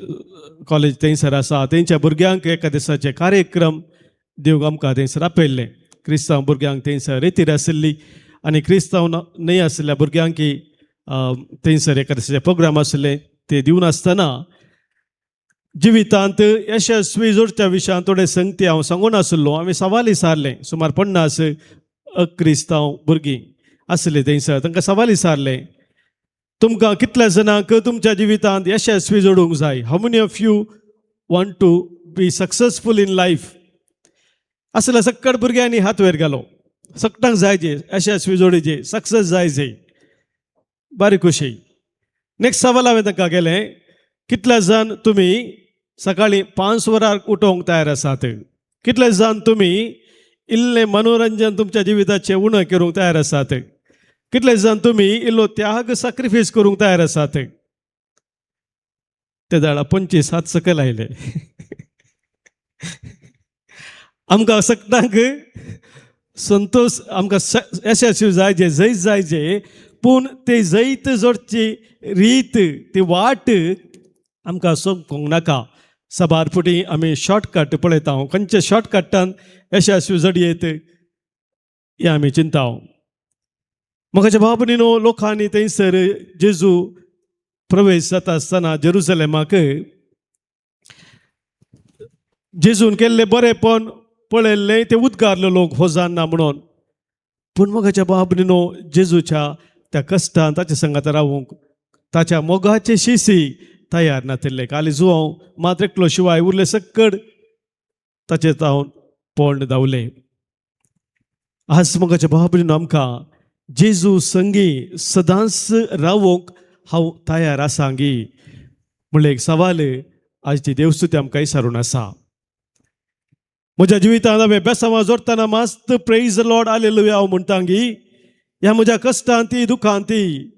कॉलेज थंयसर आसा तेंच्या भुरग्यांक एका दिसाचे कार्यक्रम दिवंक आमकां थंयसर आपयल्ले. क्रिस्तांव भुरग्यांक थंयसर रेतीर आशिल्ली आनी क्रिस्तांव न्हय आशिल्ल्या भुरग्यांक थंयसर एका दिसाचे प्रोग्राम आशिल्ले ते दिवन आसतना जिवितांत यशस्वी जोडच्या विशयान थोडे संगती हांव सांगून आशिल्लो. हांवें सवाल विचारले. सुमार 50 अक्रिस्तांव भुरगीं आसले थंयसर. तांकां सवाल विचारले, तुमकां कितल्या जाणांक तुमच्या जिवितांत यशस्वी जोडूंक जाय? How many of you want to be successful in life? आसल्या सक्कड भुरग्यांनी हात वयर घालो. सक्टांक जायचे यशस्वी जोडीचे सक्सेस जायचे. बारीक खुशी. नेक्स्ट सवाल हांवें तांकां केलें, कितले जाण तुमी सकाळीं 5 वरांक उठोवंक तयार आसात? कितले जाण तुमी इल्लें मनोरंजन तुमच्या जिविताचें उणें करूंक तयार आसात? कितले जाण तुमी इल्लो त्याग सॅक्रिफायस करूंक तयार आसात? ते जाणा 25 हात सकयल आयले. आमकां सगळ्यांक संतोष, आमकां यशस्वी जायचे, जैत जायचे, पूण ते जैत जोडची रीत, ती वाट आमकां सोंपूंक नाका. सबारफुटी आमी शॉर्टकट पळयता. खंयचे शॉर्टकटान यशस्वी जोडी येत हें आमी चिंताव. म्हाका भाव भयणीनो, लोकांनी थंयसर जेजू प्रवेश जाता आसतना जेरुसलेमाक जेजून केल्ले बरेपण पळयल्लें ते उद्गारले लोक होजान्ना म्हणून. पूण म्हाका भाव भयणीनो, जेजूच्या त्या कश्टान ताच्या संगात रावूंक ताच्या मोगाचे शिशी तयार नातिल्ले. काली जुवांव मात्र एकलो शिवाय उरले सक्कड ताचे जावन पोंड धांवले. आज मोगाच्या भाव भयणीनो, आमकां जेजू संगी सदांच रावूंक हांव तयार आसांगी म्हणले एक सवाल आजची देवस्तुती आमकां विचारून आसा. म्हज्या जिवितांत हांवें बेसांवां जोडटना मास्त प्रेज द लॉर्ड हालेलुया हांव म्हणटांगी. ह्या म्हज्या कश्टांती दुखांती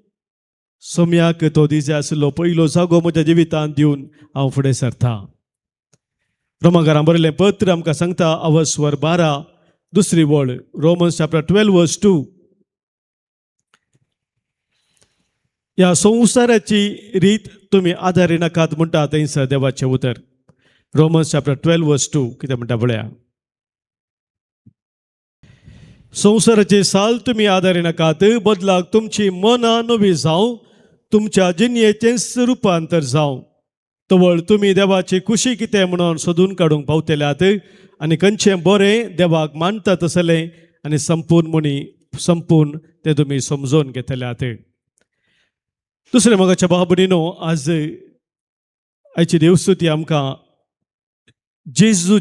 सोम्याक तो दीस जाय आसलो पयलो जागो म्हज्या जिवितांत दिवन हांव फुडें सरतां. रोमाकारां बरयलें पत्र आमकां सांगता, अवस्वर 12 दुसरी वळ, रोमन्स चॅप्टर 12 वर्स 2. ह्या संवसाराची रीत तुमी आदारी नाकात म्हणटा थंयसर देवाचें उतर. रोमन्स चॅप्टर 12 वर्स 2 कितें म्हणटा पळया. संवसाराची साल तुमी आदारी नाकात, बदलाक तुमची मनां नवी जावं, तुमच्या जिणयेचें रुपांतर जावं. तवळ तुमी देवाची खुशी कितें म्हणून सोदून काडूंक पावतल्यात आनी खंयचें बरें देवाक मानतात आसलें आनी संपूर्ण तें तुमी समजून घेतल्यात. दुसरें मोगाच्या भाव भयणीनो, आज आयची देवस्तुती आमकां जेजू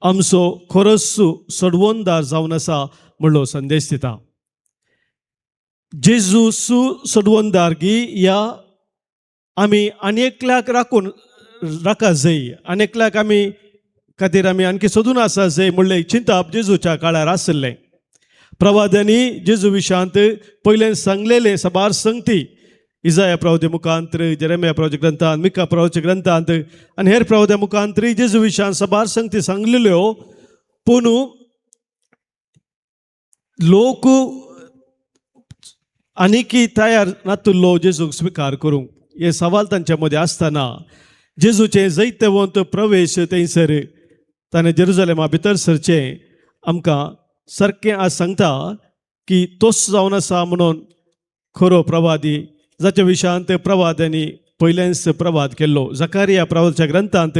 आमचो खरोच सोडवणदार जावन आसा म्हणलो संदेश दिता. जेजू सोडवणदारगी ह्या आमी आनेकल्याक राखा जाय, आनेकल्याक आमी खातीर आमी आणखी सोदून आसा जाय म्हणलें चिंतप जेजूच्या काळार आसलें. प्रवाद्यांनी जेजू विशांत पयलें सांगलेलें सबार संगती इजाया प्रवदे मुखांतर, जेरेमिया प्रवचे ग्रंथांत, मिका प्रवचे ग्रंथांत आनी हेर प्रवद्या मुखांतर जेजू विशांत सबार संगती सांगलेल्यो. पूण लोक आनीकी तयार नातुल्लो जेजूक स्विकार करूंक. हे सवाल तांच्या मदें आसतना जेजूचें जैतवंत प्रवेश थंयसर ताणें जेरुसलेमा भितर सरचें आमकां सारकें आज सांगता की तोच जावन आसा म्हणून खरो प्रवादी, जाच्या विशयांत प्रवाद्यांनी पयलेंच प्रवाद केल्लो. जकारिया प्रवादाच्या ग्रंथांत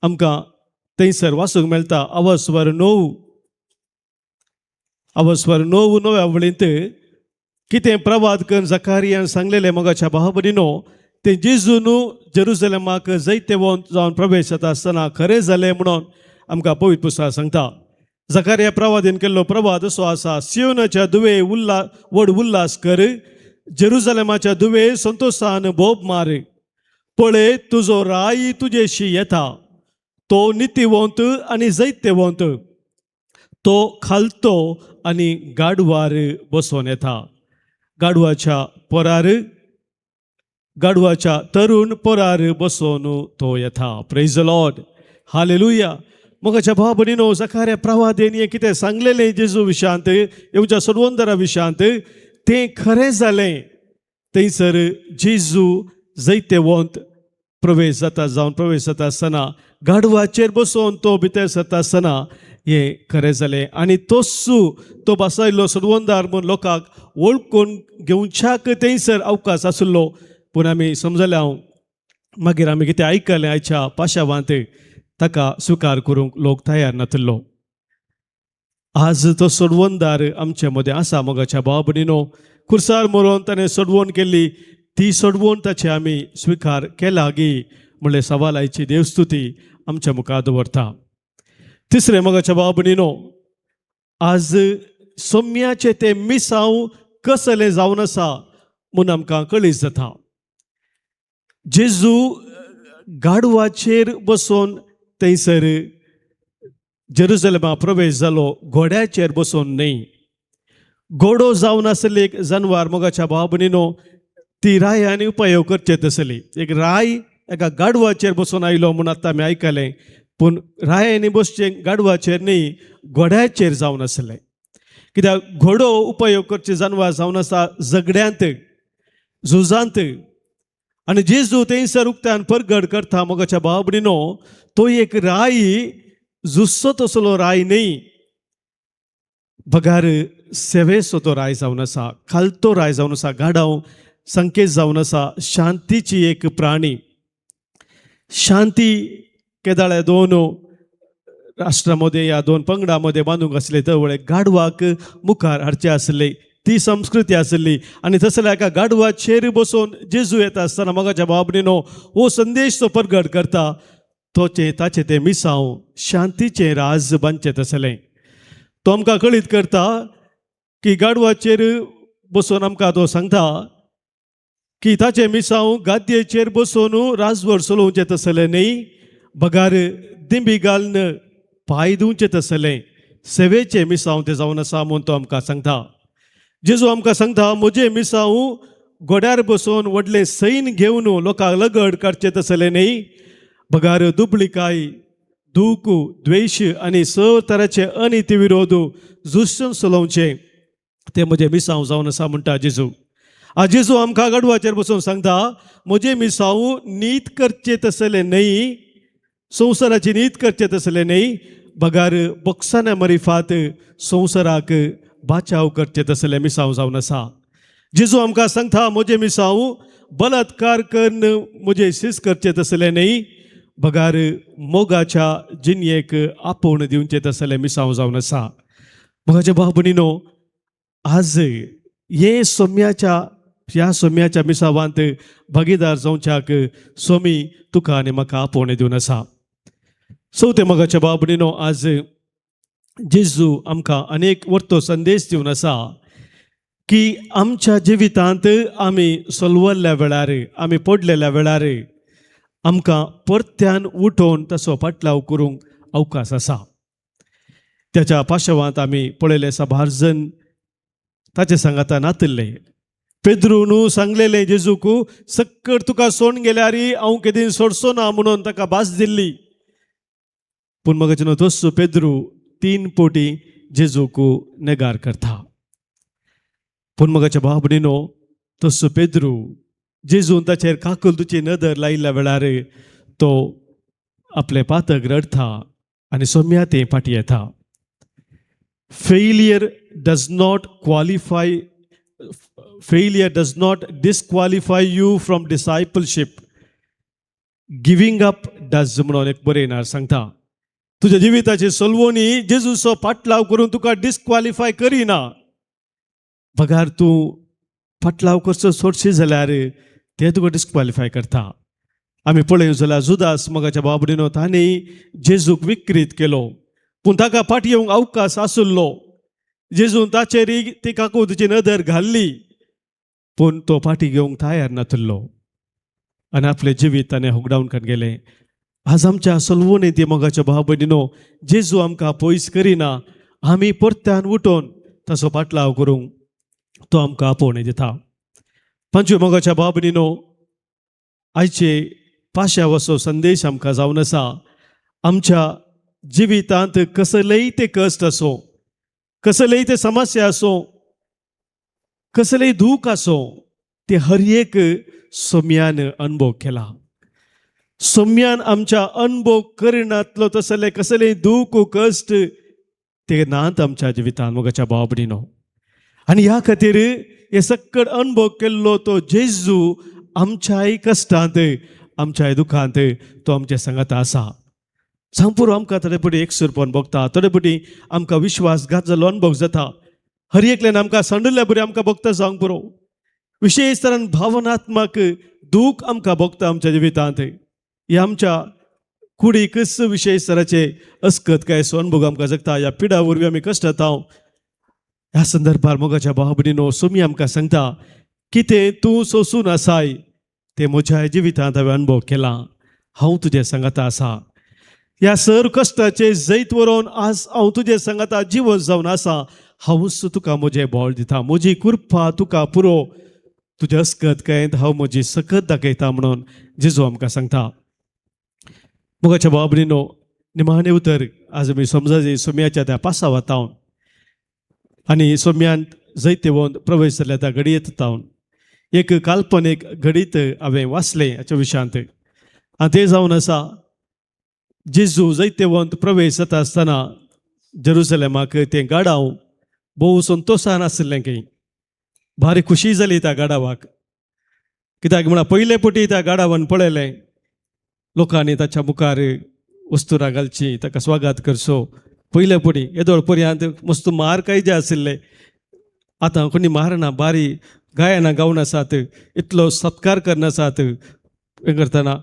आमकां थंयसर वाचूंक मेळटा. अवस्वर 9 9व्या वळींत कितें प्रवाद करून जकारियान सांगलेलें मोगाच्या भाव भयणीनो, तें जेजून जेरुसलेमाक जैतवंत जावन प्रवेश जाता आसतना खरें जालें म्हणून आमकां पवित्र पुस्तकांत सांगता. जकार्या प्रवादीन केल्लो प्रवाद असो आसा, सियोनाच्या दुवे व्हड उल्हास कर, जेरुसलेमाच्या दुवे संतोषान बोब मार. पळय तुजो राय तुजेशी येता, तो नितीवंत आनी जैत्यवंत, तो खालतो आनी गाडवार बसोन येता. गाडवाच्या तरुण पोरार बसोन तो येता. Praise the Lord, hallelujah. मोगाच्या भाव भयणीनो, जकार्या प्रवादीन हे कितें सांगलेलें जेजू विशांत, येवच्या सोडवंदरा विशांत, तें खरें जालें. थंयसर जेजू जैत्यवंत प्रवेश जाता आसतना गाडवाचेर बसोन तो भितर सरता आसतना हें खरें जालें. आनी तोच्चू तो बसयल्लो सोडवंदार म्हूण लोकांक वळखून घेवच्याक थंयसर अवकाश आसलो. पूण आमी समजलें हांव मागीर आमी कितें आयकलें आयच्या पाशावांत, ताका स्विकार करूंक लोक तयार नासलो. आज तो सोडवंदार आमचे मदें आसा. मोगाच्या भाव भयणीनो, खुर्सार मरोवन ताणें सोडवण केल्ली, ती सोडवण ताची आमी स्विकार केला गी म्हणले सवालायची देवस्तुती आमच्या मुखार दवरता. तिसरें मोगाच्या भाव भयणीनो, आज सोम्याचें तें मिसांव कसलें जावन आसा म्हूण आमकां कळीत जाता. जेजू गाडवाचेर बसोन थंयसर जेरुसलेमा प्रवेश जालो, घोड्याचेर बसोन न्ही. घोडो जावन आसली एक जनवार मोगाच्या भाव भयणीनो, ती रायांनी उपयोग करचे तसली. एक राय एका गाडवाचेर बसून आयलो म्हूण आतां आमी आयकलें, पूण रायांनी बसचें गाडवाचेर न्ही, घोड्याचेर जावन आसलें. कित्याक घोडो उपयोग करचे जनवार जावन आसा झगड्यांत, झुजांत. आनी जेजू थंयसर उक्त्यान परगट करता मोगाच्या भाव भयणीनो, तो एक राय झुजचो तसलो राय न्ही, बगार सेवेचो तो राय जावन आसा, खालतो राय जावन आसा, गाडाव संकेत जावन आसा, शांतीची एक प्राणी. शांती केदाळ्या दोन राष्ट्रांमध्ये या दोन पंगडांमध्ये बांदूंक आसले तवळे गाडवाक मुखार हाडचे आसले, ती संस्कृती आसली. आनी तसल्या एका गाडवाचेर बसून जेजू येता आसतना मोगाच्या भाव भयणीनो, हो संदेश तो परगट करता. ताचें तें मिसांव शांतीचें राज बांदचें आसलें. तो आमकां कळीत करता की गाडवाचेर बसून आमकां तो सांगता की ताचें मिसांव गादयेचेर बसून राजवट चलोवचें तसलें न्ही, बगार दिंबी घालून पांय धुवचें तसलें सेवेचें मिसांव तें जावन आसा म्हूण तो आमकां सांगता. जेजू आमकां सांगता, म्हजें मिसांव घोड्यार बसून व्हडलें सैन घेवन लोकांक लगड काडचें तसलें न्ही, बगार दुबळिकाय, दूख, द्वेश आनी सर्व तरांचे अनिती विरोध झुजून चलोवचें तें म्हजें मिसांव जावन आसा म्हणटा जेजू. आज जेजू आमकां गाडवाचेर बसून सांगता, म्हजें मिसांव नीत करचें तसलें न्ही, संवसाराची नीत करचें तसलें न्ही, बगार बक्षांच्या मरिफात संवसाराक बाचाव करचें तसलें मिसांव जावन आसा. जेजू आमकां सांगता, म्हजें मिसांव बलात्कार करून म्हजें शीस करचें तसलें न्ही, बगार मोगाच्या जिणयेक आपोवन दिवचें तसलें मिसांव जावन आसा. मोगाच्या भाव भयणीनो, आज ह्या सोम्याच्या मिसांवांत भागीदार जावच्याक सोमी तुका आनी म्हाका आपोवन दिवन आसा. चवथें मोगाच्या भाव भयणीनो, आज जेजू आमकां अनेक वर्तो संदेश दिवन आसा की आमच्या जिवितांत आमी सोलवल्ल्या वेळार, आमी पडलेल्या वेळार आमकां परत्यान उठोवन ताचो पाटलाव करूंक अवकाश आसा. त्याच्या पाशवांत आमी पळयलें साबार जण ताचे सांगाता नातल्ले. पेद्रून सांगलेलें जेजूक, सक्कड तुका सोडून गेल्यार हांव केदीं सोडचो ना म्हणून ताका भास दिल्ली. पूण मगाच्यान तोच पेद्रू 3 पोटी जेजूक नेगार करता. पूण मगाच्या भाव भयणीनो, तोच पेद्रू जेजून ताचेर काकुलतुची नदर लायिल्ल्या वेळार तो आपले पातक रडता आनी सोम्या ते फाटी येता. Failure does not disqualify you from discipleship. Giving up does म्हणून एक बरयणार सांगता. तुज्या जिविताची सोलवणी जेजूचो पाटलाव करून तुका डिस्क्वॉलिफाय करिना. बगार तूं पाटलाव करचो सोडशी जाल्यार ते तुका डिस्क्वॉलिफाय करता. आमी पळय जाल्यार जुदास मोगाच्या भाव भयणीनो, ताणें जेजूक विकृत केलो. पूण ताका फाटी येवंक अवकाश आशिल्लो. जेजून ताचेर ती काकूतीची नदर घाल्ली, पूण तो फाटी घेवंक तयार नासलो आनी आपलें जिवीत ताणें होगडावन काडून गेलें. आज आमच्या सलवोनी ती मोगाच्या भाव भयणीनो, जेजू आमकां पयस करिना, आमी परत्यान उठोवन ताचो पाटलाव करूंक तो आमकां आपोवणें दिता. पंचवी मोगाच्या भाव भयणीनो, आयचे पाश्या वचो संदेश आमकां जावन आसा. आमच्या जिवितांत कसलेय ते कश्ट आसूं, कसलेय ते समस्या आसूं, कसलेय दूख आसूं, ते हर एक सोम्यान अनुभव केला. सोम्यान आमच्या अनुभव करिनातलो तसले कसलेय दूख कश्ट ते नात आमच्या जिवितांत मोगाच्या भाव भयणीनो. आनी ह्या खातीर हे सक्कड अनुभव केल्लो तो जेजू आमच्याय कश्टांत, आमच्याय दुखांत तो आमच्या सांगात आसा. सांगपुरो आमकां थोडे पटी एकसुरपण भोगता, थोडे पटी आमकां विश्वासघात जाल्लो अनुभव जाता. हर एकल्यान आमकां संडल्या बरी आमकां भोगता सांग पुरो. विशेश तरान भावनात्मक दूख आमकां भोगता आमच्या जिवितांत. हे आमच्या कुडीक विशेष तराचे अस्कत काय सो अनुभव आमकां जगता. ह्या पिडा वरवीं आमी कश्ट येता. ह्या संदर्भार मोगाच्या भाव भयणीनो, सोमी आमकां सांगता, कितें तूं सोंसून आसाय ते म्हज्या जिवितांत हांवें अनुभव केला. हांव तुजे सांगाता आसा. ह्या सर कश्टाचे जैत व्हरोन आज हांव तुजे सांगाता जिवंत जावन आसा. हांवूच तुका म्हजें बोळ दिता. म्हजी कृपा तुका पुरो. तुजें अस्कत कयत हांव म्हजी सकत दाखयता म्हणून जेजू आमकां सांगता. मोगाच्या भाव भयणीनो, निमाणें उतर आज आमी समजाजी सोम्याच्या त्या पासा वतावन आनी सोम्यान जैत येवन प्रवेश जाल्या त्या घडयेंत तावन एक काल्पनीक घडीत हांवें वाचलें हाच्या विशयांत. आनी तें जावन आसा, जेजू जैतेवंत प्रवेश जाता आसतना जेरुसलेमाक तें गाडाव भोव संतोशान आशिल्लें की भारी खुशी जाली त्या गाडावाक. कित्याक म्हळ्यार पयले पटी त्या गाडावान पळयलें लोकांनी ताच्या मुखार वस्तुरां घालची, ताका स्वागत करचो. पयले पटी येदोळ पर्यंत मस्त मार काय जे आशिल्ले, आतां कोणी मारना, बारी गायनां गावन आसात, इतलो सत्कार करनासात. हें करतना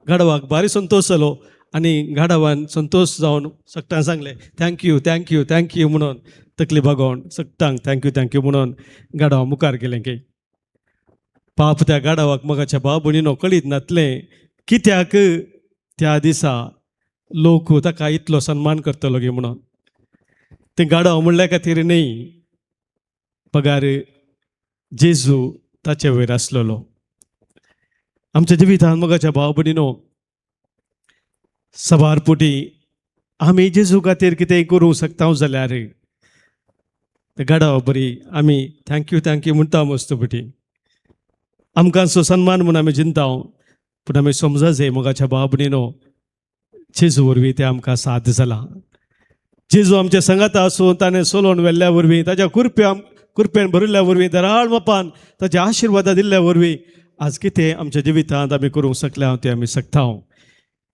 गाडवाक भारी संतोश जालो आनी गाडवान संतोश जावन सक्टांक सांगलें थँक्यू थँक्यू थँक्यू म्हणून तकली भागोवन सक्टांक थँक्यू थँक्यू म्हणून गाडवा मुखार गेलें की. पाप त्या गाडवाक मोगाच्या भाव भयणीनो कळीत नासलें, कित्याक त्या दिसा लोक ताका इतलो सन्मान करतलो गे म्हणून. तें गाडव म्हणल्या खातीर न्ही, पगार जेजू ताचे वयर आसलेलो. आमच्या जिवितांत मोगाच्या भाव भयणीनो, सबारपुटी आमी जेजू खातीर कितेंय करूंक शकता जाल्यार गाडवा बरी आमी थँक्यू थँक्यू म्हणटा मस्तपटी. आमकां सो सन्मान म्हणून आमी चिंता, पूण आमी समजा जे मोगाच्या भाव भयणीनो, जेजू वरवीं तें आमकां साद जाला. जेजू आमच्या संगाता आसून ताणें सोलोवन व्हेल्ल्या वरवीं, ताच्या कृपेन भरिल्ल्या वरवीं, दराळ मापान ताच्या आशिर्वादा दिल्ल्या वरवीं आज कितें आमच्या जिवितांत आमी करूंक शकल्या तें आमी शकता.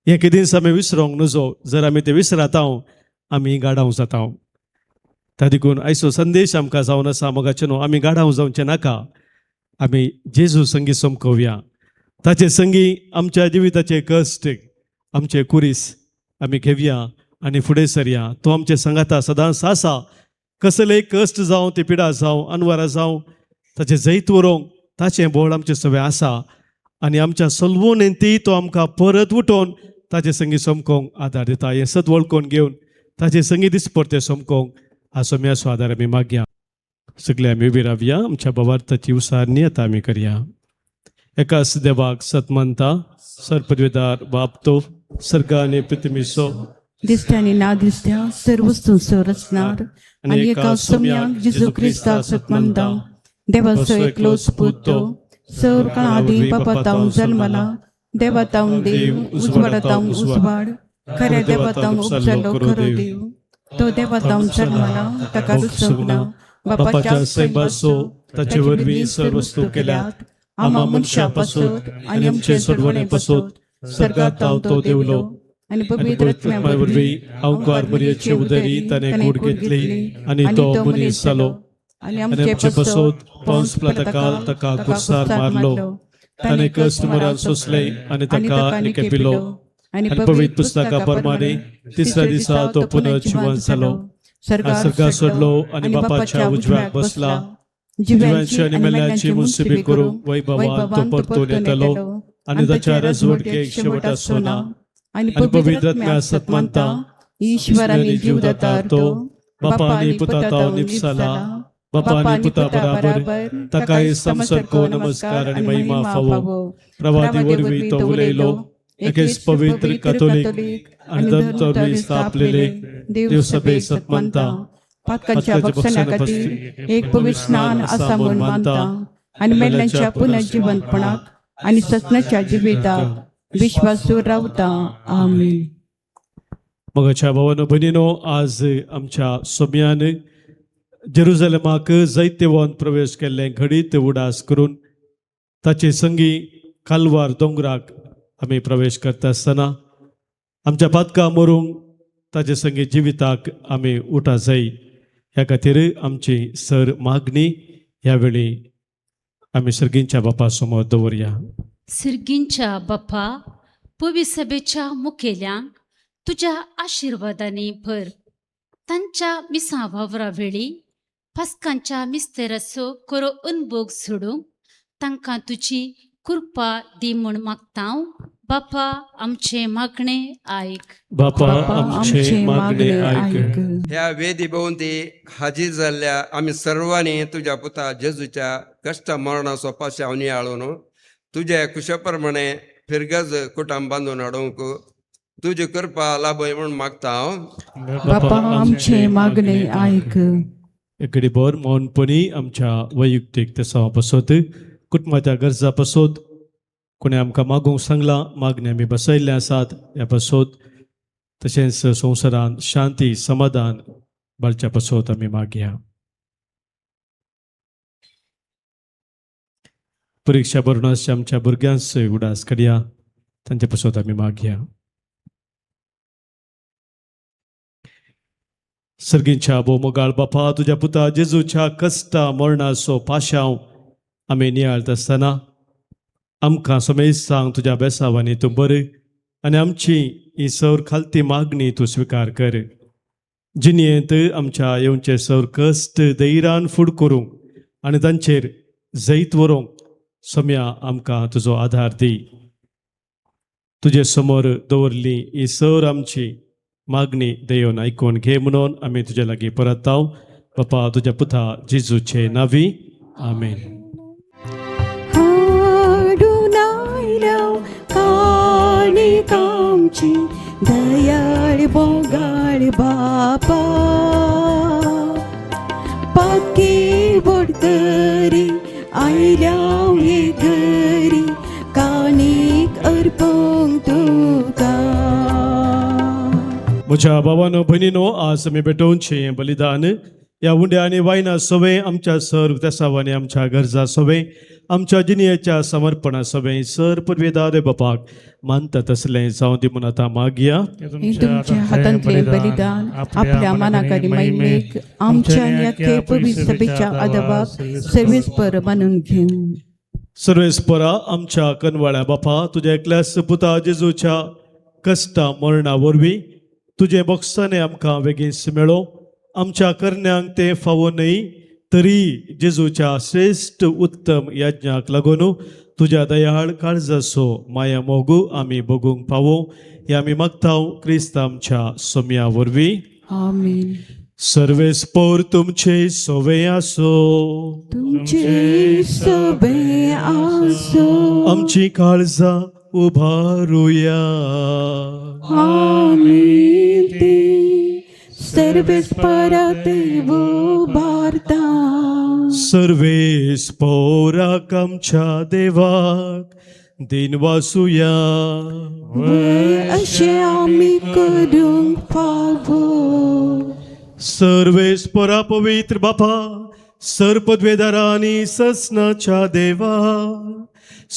हे कितेंच आमी विसरोंक नजो. जर आमी तें विसराता आमी गाडाव जाता. त्या देखून आयचो संदेश आमकां जावन आसा मोगाचे न्हू, आमी गाडाव जावचें नाका. आमी जेजू संगी सोमकोवया. ताचे संगी आमच्या जिविताचे कश्ट, आमचे कुरीस आमी घेवया आनी फुडें सरया. तो आमचे सांगाता सदांच आसा. कसलेय कश्ट जावं, ती पिडा जावं, अनवरां जावं, ताचे जैत व्हरोंक ताचें बोळ आमचे सगळें आसा. आनी आमच्या सलवोन ती तो आमकां परत उठोवन ताचे संगी सोमकोंक आदार दिता. हें सत वळखून घेवन ताचे संगी दिसपरते सोमकोंक हा सोम्याचो आदार आमी मागया. सगळे आमी उबी रावया. आमच्या भावार्थाची उसारणी आतां आमी करया. एकाच देवाक सत मानता, सर्पद्वेदार बाप तो, सर्गा आनी पृथ्वीचो दिसत्या आनी ना दिसत्या सर्व वस्तूंचो रचणार आनी एका सोम्याक जेजू क्रिस्ताक सत मानता. देवाचो एकलोच पुतो, सर काळादी बापातावन जल्मला. देवातावन देव, उजवाडातावन उजवाड, खऱ्या देवातावन उपजलो खरो देव. तो देवातावन जल्मला, ताका रुसवला. बापाच्या सैबासो ताचे वरवीं सर्व वस्तू केल्यात. आमा मनशा पासत आनी आमचे सोडवणे पासत सर्गात तो देवलो. आनी पवित्र आत्म्या वरवीं अवकार मरियेचे उदरी ताणें कूड घेतली आनी तो मनीस जालो. आनी आमचे पासत पोंस पिलाताकाल ताका क्रुसार मारलो. ताणें कश्ट मरण सोंसले आनी ताका निकेपिलो आणि पवित्र पुस्तका प्रमाणे तिसऱ्या दिसा तो पुनर्जीवन झालो, सर्गा सोडलो आणि बापाच्या उजव्याक बसला, जिव्यांची आणि मेल्यांची मुसबी करू वैभवान तो परतून येतलो, आणि त्याच्या राजवटकेक शेवट असो ना, आणि पवित्र आत्म्या सत म्हणता ईश्वराने जीव दाता तो बापानी पुता निपसाला, बापानी पुता बराबर तकाय समसर्को नमस्कार आणि महिमा फावो, प्रवादी वरवी तो उलयलो, एकेच पवित्र कॅथोलिक आणि धर्मतोरवी स्थापलेले देवसभे सत म्हणता, पातकांच्या भक्षणाखातीर एक पवित्र स्नान असा म्हणून मानता, आणि मेल्यांच्या पुनर्जीवनपणाक आणि सत्नाच्या जिविताक विश्वासू रावता. आमीन. मगाच्या भावानो भयणीनो, आज आमच्या सोम्यान जेरुझलेमाक जैतेवान प्रवेश केल्ले घडीत उडास करून ताचे संगी कालवार दोंगराक आमी प्रवेश करता आसतना आमच्या पातका मरूंक ताचे संगी जिविताक आमी उठा जाय, ह्या खातीर आमची सर मागणी ह्या वेळी आमी सर्गींच्या बापा समोर दवरया. सर्गींच्या बाप्पा, पवित्र सभेच्या मुखेल्यांक तुझ्या आशीर्वादाने भर. तांच्या मिसा वावरा वेळी पास्कांच्या मिस्तेराचो खरो अनुभव सोडूंक तांकां तुजी कृपा दी म्हूण मागता. बापा, आमचे मागणे आयक. बापा, आमचे मागणे आयक. ह्या वेदी भोवती हाजीर जाल्ल्या आमी सर्वांनी तुज्या पुता जेजूच्या कश्ट मरणाचो पाश्याव नियाळून तुझे कुशप्रमाणे फिरगज कुटुंब बांदून हाडूंक तुजी कृपा लाभय म्हणून मागता. बापा, आमचे मागणे आयक. एकडे बोर मौनपणी आमच्या वैयक्तिक तेसावा पासत कुटुंबाच्या गरजा पासत कोणी आमकां मागूंक सांगला, मागणी आमी बसयल्ले आसात ह्या पासत, तशेंच संवसारान शांती समाधान बाळच्या पासत आमी मागया. परीक्षा बरोवनासच्या आमच्या भुरग्यांस उडास काडया, तांचे पासत आमी मागया. सर्गींच्या बोमोगाळ बापा, तुझ्या पुता जेजूच्या कश्टा मरणाचो पाशाव आमी नियाळता आसतना आमकां समेज सांग तुज्या बेसावांनी तूं बरें, आनी आमची ही सौर खालती मागणी तूं स्विकार कर. जिणेंत आमच्या येवचे सौर कश्ट धैर्यान फुड करूंक आनी तांचेर जैत व्हरूंक सम्या आमकां तुजो आधार दी. तुजे समोर दवरली ही सर आमची मागणी देवन आयकून घे म्हणून आमी तुजे लागीं परताव. बापा, तुज्या पुता जेजूचे नावी. आमेन. कामची दयाळ बोगाळ बापा, पाकी बोडतरी आयल्या हे घरी कानीक अर्पंक तुका. म्हज्या भावानो भयणीनो, आज आमी भेटोवनशें बलिदान ह्या उंड्या आनी वायना सवे आमच्या सर तेसावांनी आमच्या गरजा सवे आमच्या जिणेच्या समर्पणा सवे सर पदवेदार बापाक मानता तसलें जावं दी म्हणून आतां मागया. तुमच्या हातांतले बलिदान आपल्या मनाकारी महिमेक आमच्या या पवित्र सभेच्या आदबाक सर्वेस्पर मानून घेऊ. सर्वेस्परा आमच्या कनवाळ्या बापा, तुज्या एकल्याच पुता जेजूच्या कश्टा मरणा वरवीं तुजे बक्षाने आमकां बेगीन मेळो. आमच्या करण्यांक ते फावो न्हय, तरी जेजूच्या श्रेष्ठ उत्तम यज्ञाक लागून तुज्या दयाळ काळजाचो माया मोगू आमी बगूंक पावो. हे आमी मागतांव क्रिस्त आमच्या सोम्या वरवीं. आमीन. सर्वेस्पोर तुमचे सोवे आसो, तुमचे सोबे आसो, आमची काळजां उबारुया. आमी ते सर्वेस्परा देव भारता. सर्वेस्पोराक आमच्या देवाक दिन वासुया. अशें आमी करूंक फावो. सर्वेस्परा पवित्र बापा, सर पदवेदारा आनी ससनाच्या देवा,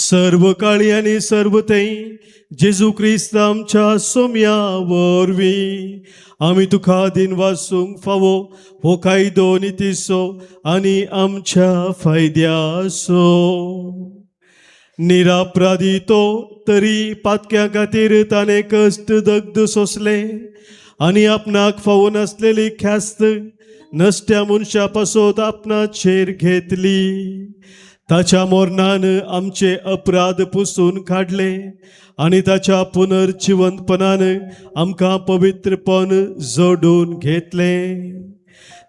सर्व काळी आनी सर्व तें जेजू क्रिस्त आमच्या सोम्या वरवीं आमी तुका दिन वासूंक फावो. हो कायदो नितीसो आनी आमच्या फायद्याचो. निरापराधी तो तरी पातक्या खातीर ताणे कश्ट दग्ध सोसले आणि आपणाक फावो नासलेली ख्यास्त नसत्या मनशा पासत आपणाचेर घेतली. ताच्या मरणान आमचे अपराध पुसून काढले आणि ताच्या पुनर्जिवंतपणान आमकां पवित्रपण जोडून घेतले.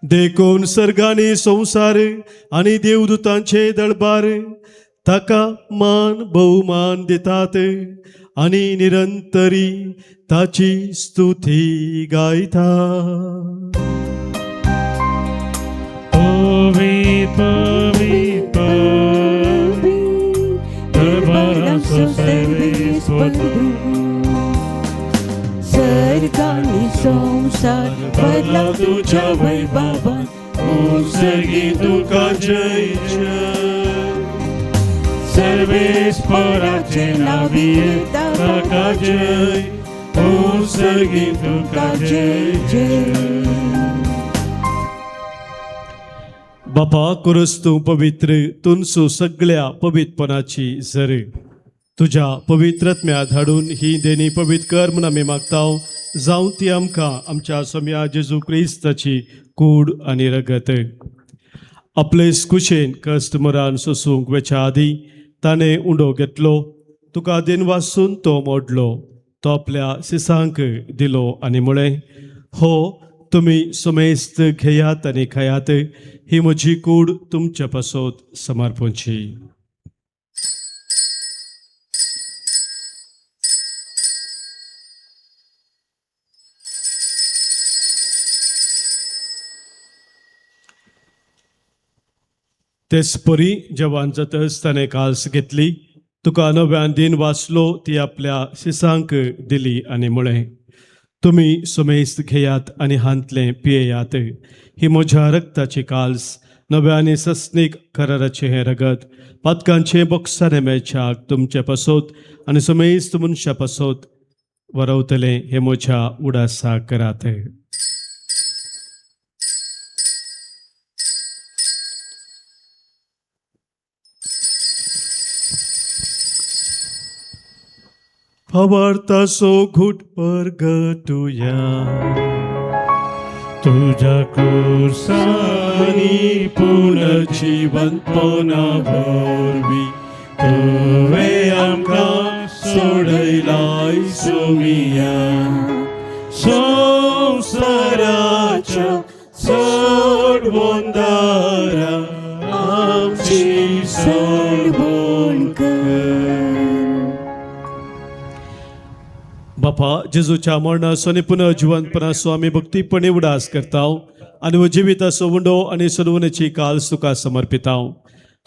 देखून सर्गांनी संसार आणि देवदूतांचे दळबार ताका मान बहुमान दितात आणि निरंतरी ताची स्तुती गायता. सर्गांनी संसार भरला तुझ्या वैभवात, सर्गी तुका जय जय. सर्वेश्वराचे नावी ताका जय, ओ सर्गी तुका जय जय. बापा करूस तूं पवित्र, तुनसू सगळ्या पवित्रपणाची झर. तुझ्या पवित्रत्म्यात हाडून ही देणी पवित्र कर म्हूण आमी मागताव. जावं ती आमकां आमच्या सोम्या जेजू क्रिस्ताची कूड आनी रगत. आपले कुशेन कश्ट मरान सोसूंक वेच्या आदी ताणें उंडो घेतलो. तुका दिन वासून तो मोडलो, तो आपल्या सिसांक दिलो आनी म्हळें, हो तुमी समेस्त घेयात आनी खायात, ही म्हजी कूड तुमच्या पासत समर्पूंची. तेच परी जेवण जातच ताणें काल्स घेतली. तुका नव्यान दिन वाचलो ती आपल्या शिसांक दिली आनी म्हळें, तुमी समेस्त घेयात आनी हांतलें पियेयात, ही म्हज्या रक्ताची काल्स, नव्यानी सस्नीक कराराचें हें रगत, पातकांचें बॉक्साने मेळच्याक तुमचे पासत आनी समेस्त मनशा पासत वरवतलें, हें म्हज्या उडासा करात. Favartaso घुट परगटुया तुझ्या कुर्सानी पुनर्जीवनपणा भरवी. तुवे आमकां सोडयलाय सोमिया, संसाराच्या सोडवोंदारा आमची सोडवोन कर. बापा जेजूच्या मरणासो आनी पुनर्जिवंतपणासो आमी भक्तीपणे उडास करताव आनी हो जिविताचो उंडो आनी सदवनेची काल्स तुका समर्पिताव.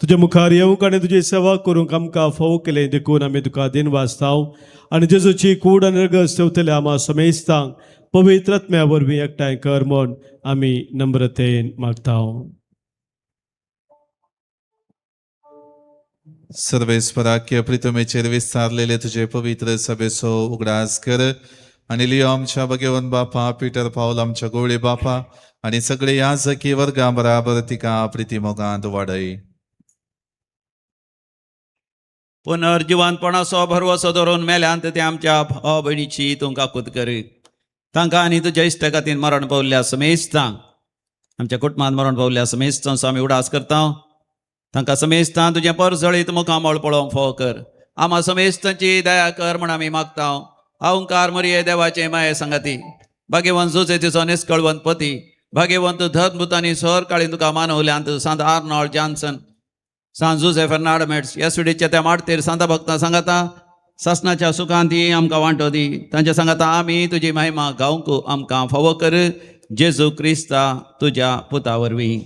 तुजे मुखार येवंक आनी तुजी सेवा करूंक आमकां फावो केलें देखून आमी तुका दिन वाचताव आनी जेजूची कूड आनी रगत सेवतल्या आमा समेस्तांक पवित्र आत्म्या वरवीं एकठांय कर म्हूण आमी नम्रतेन मागताव. सर्वेस्पराक्य प्रितमेचेर विस्तारलेले तुझे पवित्र सभेचो उगडास कर आणि लिओ आमच्या भगवंत बापा, पीटर पावल आमच्या गोळे बापा आणि सगळे याजकी वर्गा बराबर तिका प्रितिमोगांत वाडय. पुनर्जिवंतपणाचो भरवसो धरून मेल्यांत ते आमच्या भाव भयणीची तूं काकूत कर. तांकां आनी तुज्या इश्टा खातीर मरण पावल्ल्या समेस्तांक, आमच्या कुटुंबांत मरण पावल्ल्या समेस्तांचो आमी उडास करता. तांकां समेस्तां तुजें परजळीत मुखामळ पळोवंक फावो कर. आमा समेस्तांची दया कर म्हण आमी मागता. अहंकार मरिये देवाचे माये संगाती, भाग्यवंत जोसेतीचो निश्कळवंत पती, भाग्यवंत धर्मभूतांनी सर काळी तुका मानवल्यांत सांत आर्नॉल्ड जॉन्सन, सांत जोसेफ फेर्नांडमेट्स, येसुडीच्या त्या माडतेर सांत भक्तां सांगाता सासणाच्या सुखांत ती आमकां वांटो दी. तांच्या सांगाता आमी तुजी महिमा गावंक आमकां फावो कर. जेजू क्रिस्ता तुज्या पुता वरवीं.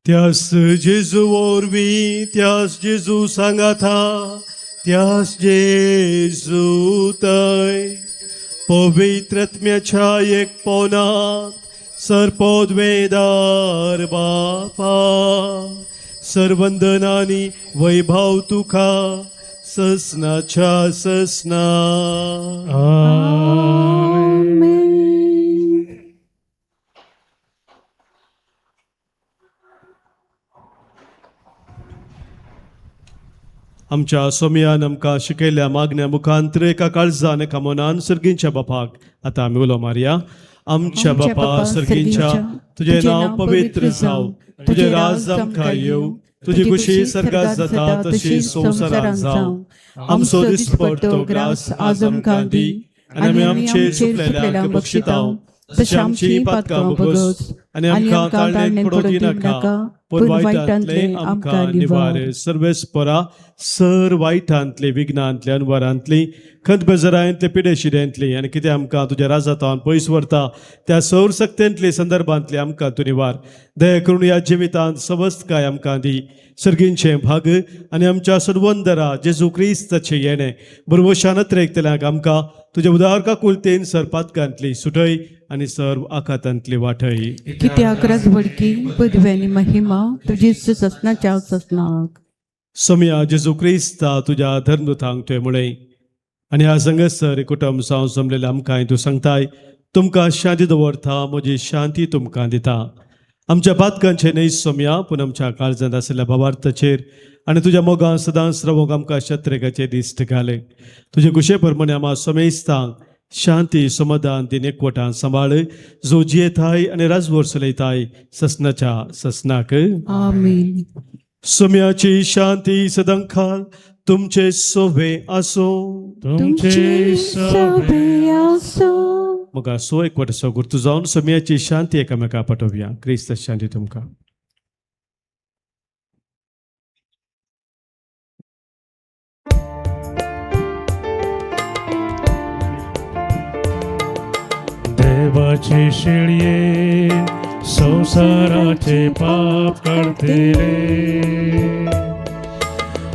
त्यास जेजू वरवीं, त्यास जेजू सांगाता, त्यास जेजू तय पवित्रत्म्याच्या एकपणात सर्पोद्वेदार बापा, सर्वंदनानी वैभव तुका ससनाच्या ससना. आमच्या सोमयान आमकां शिकयल्या मागण्या मुखांतर एका काळजान एका मनान सर्गींच्या बापाक आतां आमी उलो मारया. आमच्या बापा सर्गींच्या तुझे नांव पवित्र जावं, तुझे राज आमकां येवं, तुझी कुशी सर्गात जाता तशी संवसारांत जावं. आमचो दिसपडटो ग्रास आज आमकां दी, आनी आमी आमचे चुकलेल्यांक बक्षितांव, तशी आमची पातकां भोगोस, आनी आमकां ताळणेक पडोवं दिनाका, पूण वायटांतले आमकां निवार. सर्वेस्परा सर वायटांतले विघ्नांतल्यान वरांतली खंत बेजारांतले पिडेशिड्यांतली आनी कितें आमकां तुज्या राजांतान पयस व्हरता त्या सौर सक्तेंतली संदर्भांतली आमकां तूं निवार. दया करून ह्या जिवितांत सवस्तकाय आमकां दी. सर्गींचे भाग आनी आमच्या सडवंदरा जेजू क्रिस्ताचें येणें बरोवशान नत्रेकतल्यांक आमकां तुज्या उदार काकुलतेन सर पातकांतली सुटय आनी सर्व आखातांतली वाटय. कित्याक राजवडकी पदव्यांनी महिमा तुजी ससनाच्या ससनाक. सोम्या जेजू क्रिस्ता तुज्या धर्मदुतांक तुवें म्हळें आनी ह्या संगसर कुटुंब जावन जमलेल्या आमकांय तूं सांगताय तुमकां शांती दवरता, म्हजी शांती तुमकां दिता. आमच्या पातकांचे न्हय सोम्या, पूण आमच्या काळजांत आसलेल्या भावार्थाचेर आनी तुज्या मोगान सदांच रावूंक आमकां शत्रेकाचेर दिश्ट घाले. तुजे कुशे प्रमाणे आम्हा सोमेस्तांक शांती समाधान दिन एकवटान सांबाळ, जो जियेताय आनी राजवट चलयताय ससनाच्या ससनाक. आमीन. सोम्याची शांती सदांखाल तुमचे सोबे आसो. तुमचे सोबे आसो. मोगा सो एकवटाचो गुर्तू जावन सोम्याची शांती एकामेका पाठोवया. क्रिस्त शांती तुमकां. देवाचे शेळये संसाराचे पाप काढतेले,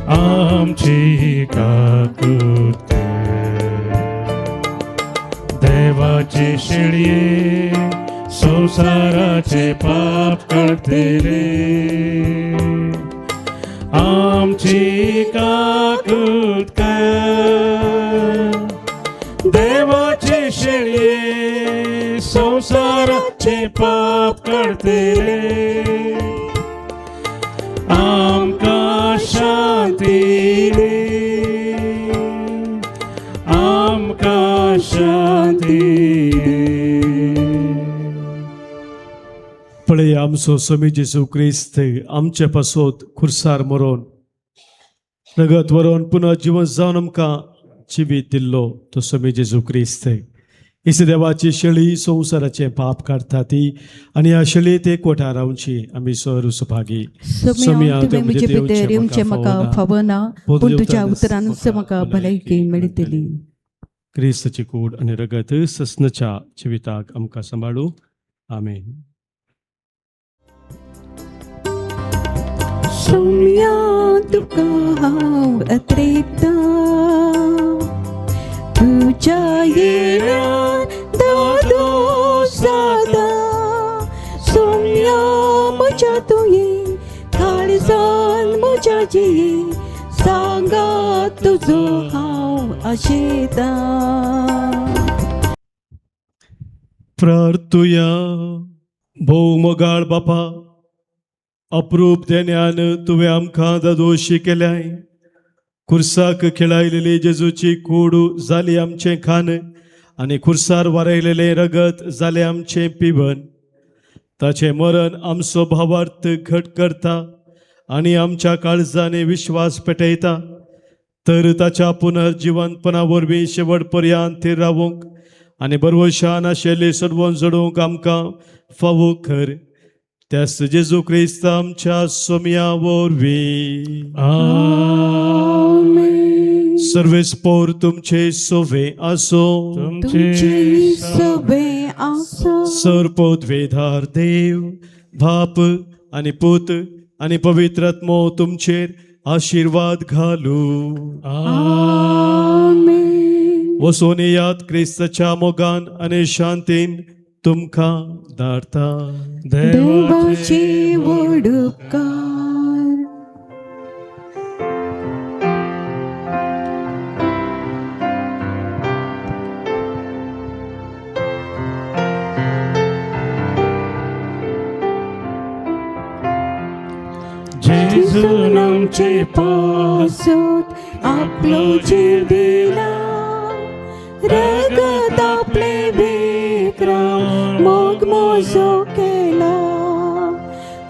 आमची काकुत. देवाचे शेळये संसाराचे पाप काढतेले, आमची काकुत कर. देवाचे शेळये संसाराचे पाप काढतेले, आमकां शांती दे, आमकां शांती दे. पळय आमचो स्वामी जेजू क्रिस्त आमचे पासोत खुर्सार मरोन रगत व्हरोन पुनः जिवन जावन आमकां जिवीत दिल्लो तो स्वामी जेजू क्रिस्त. इस देवाची शेळी संवसाराचे पाप काडटा ती आनी ह्या शेळयेत एकवटां रावची आमी सर सुभागी. सोम्या तुवें म्हजे भितर येवचें म्हाका फावना, पूण तुज्या उतरांच म्हाका भलायकी मेळटली. क्रिस्ताची कूड आनी रगत ससनाच्या जिविताक आमकां सांबाळू. आमेन. सोम्या तुका हांव अत्रेकता, तुज्या येण्यान दोदोस जाता. सोम्या म्हज्या तुये काळजान म्हज्या जिये, सांगात तुजो हांव आशेता. प्रार्थुया. भोव मोगाळ बापा, अप्रूप देण्यान तुवें आमकां दादोशी केल्याय. खुर्साक खेळायलेली जेजूची कूड जाली आमचें खान आनी खुर्सार वारयलेलें रगत जालें आमचें पिवन. ताचें मरण आमचो भावार्थ घट करता आनी आमच्या काळजांनी विश्वास पेटयता. तर ताच्या पुनर्जिवंतपणा वरवीं शेवट पर्यंत थीर रावूंक आनी बरवशान आशिल्ली सडवण जडोवंक आमकां फावो कर. त्यास जेजू क्रिस्त आमच्या सोम्या वरवीं. सर्वेस्पोर तुमचे सोवे आसो. तुमचे सोबे आसो. सर्पोद्वेधार देव बाप आनी पूत आनी पवित्र आत्मो तुमचेर आशीर्वाद घालू. आमेन. वसोन येयात क्रिस्ताच्या मोगान आनी शांतीन तुमकां धाडटा. देवाचे व्हड उपकार. जेजू नाम आमचे पासूत आपलो जीव दिला रगत आपले विक्रम मोग मोजो केला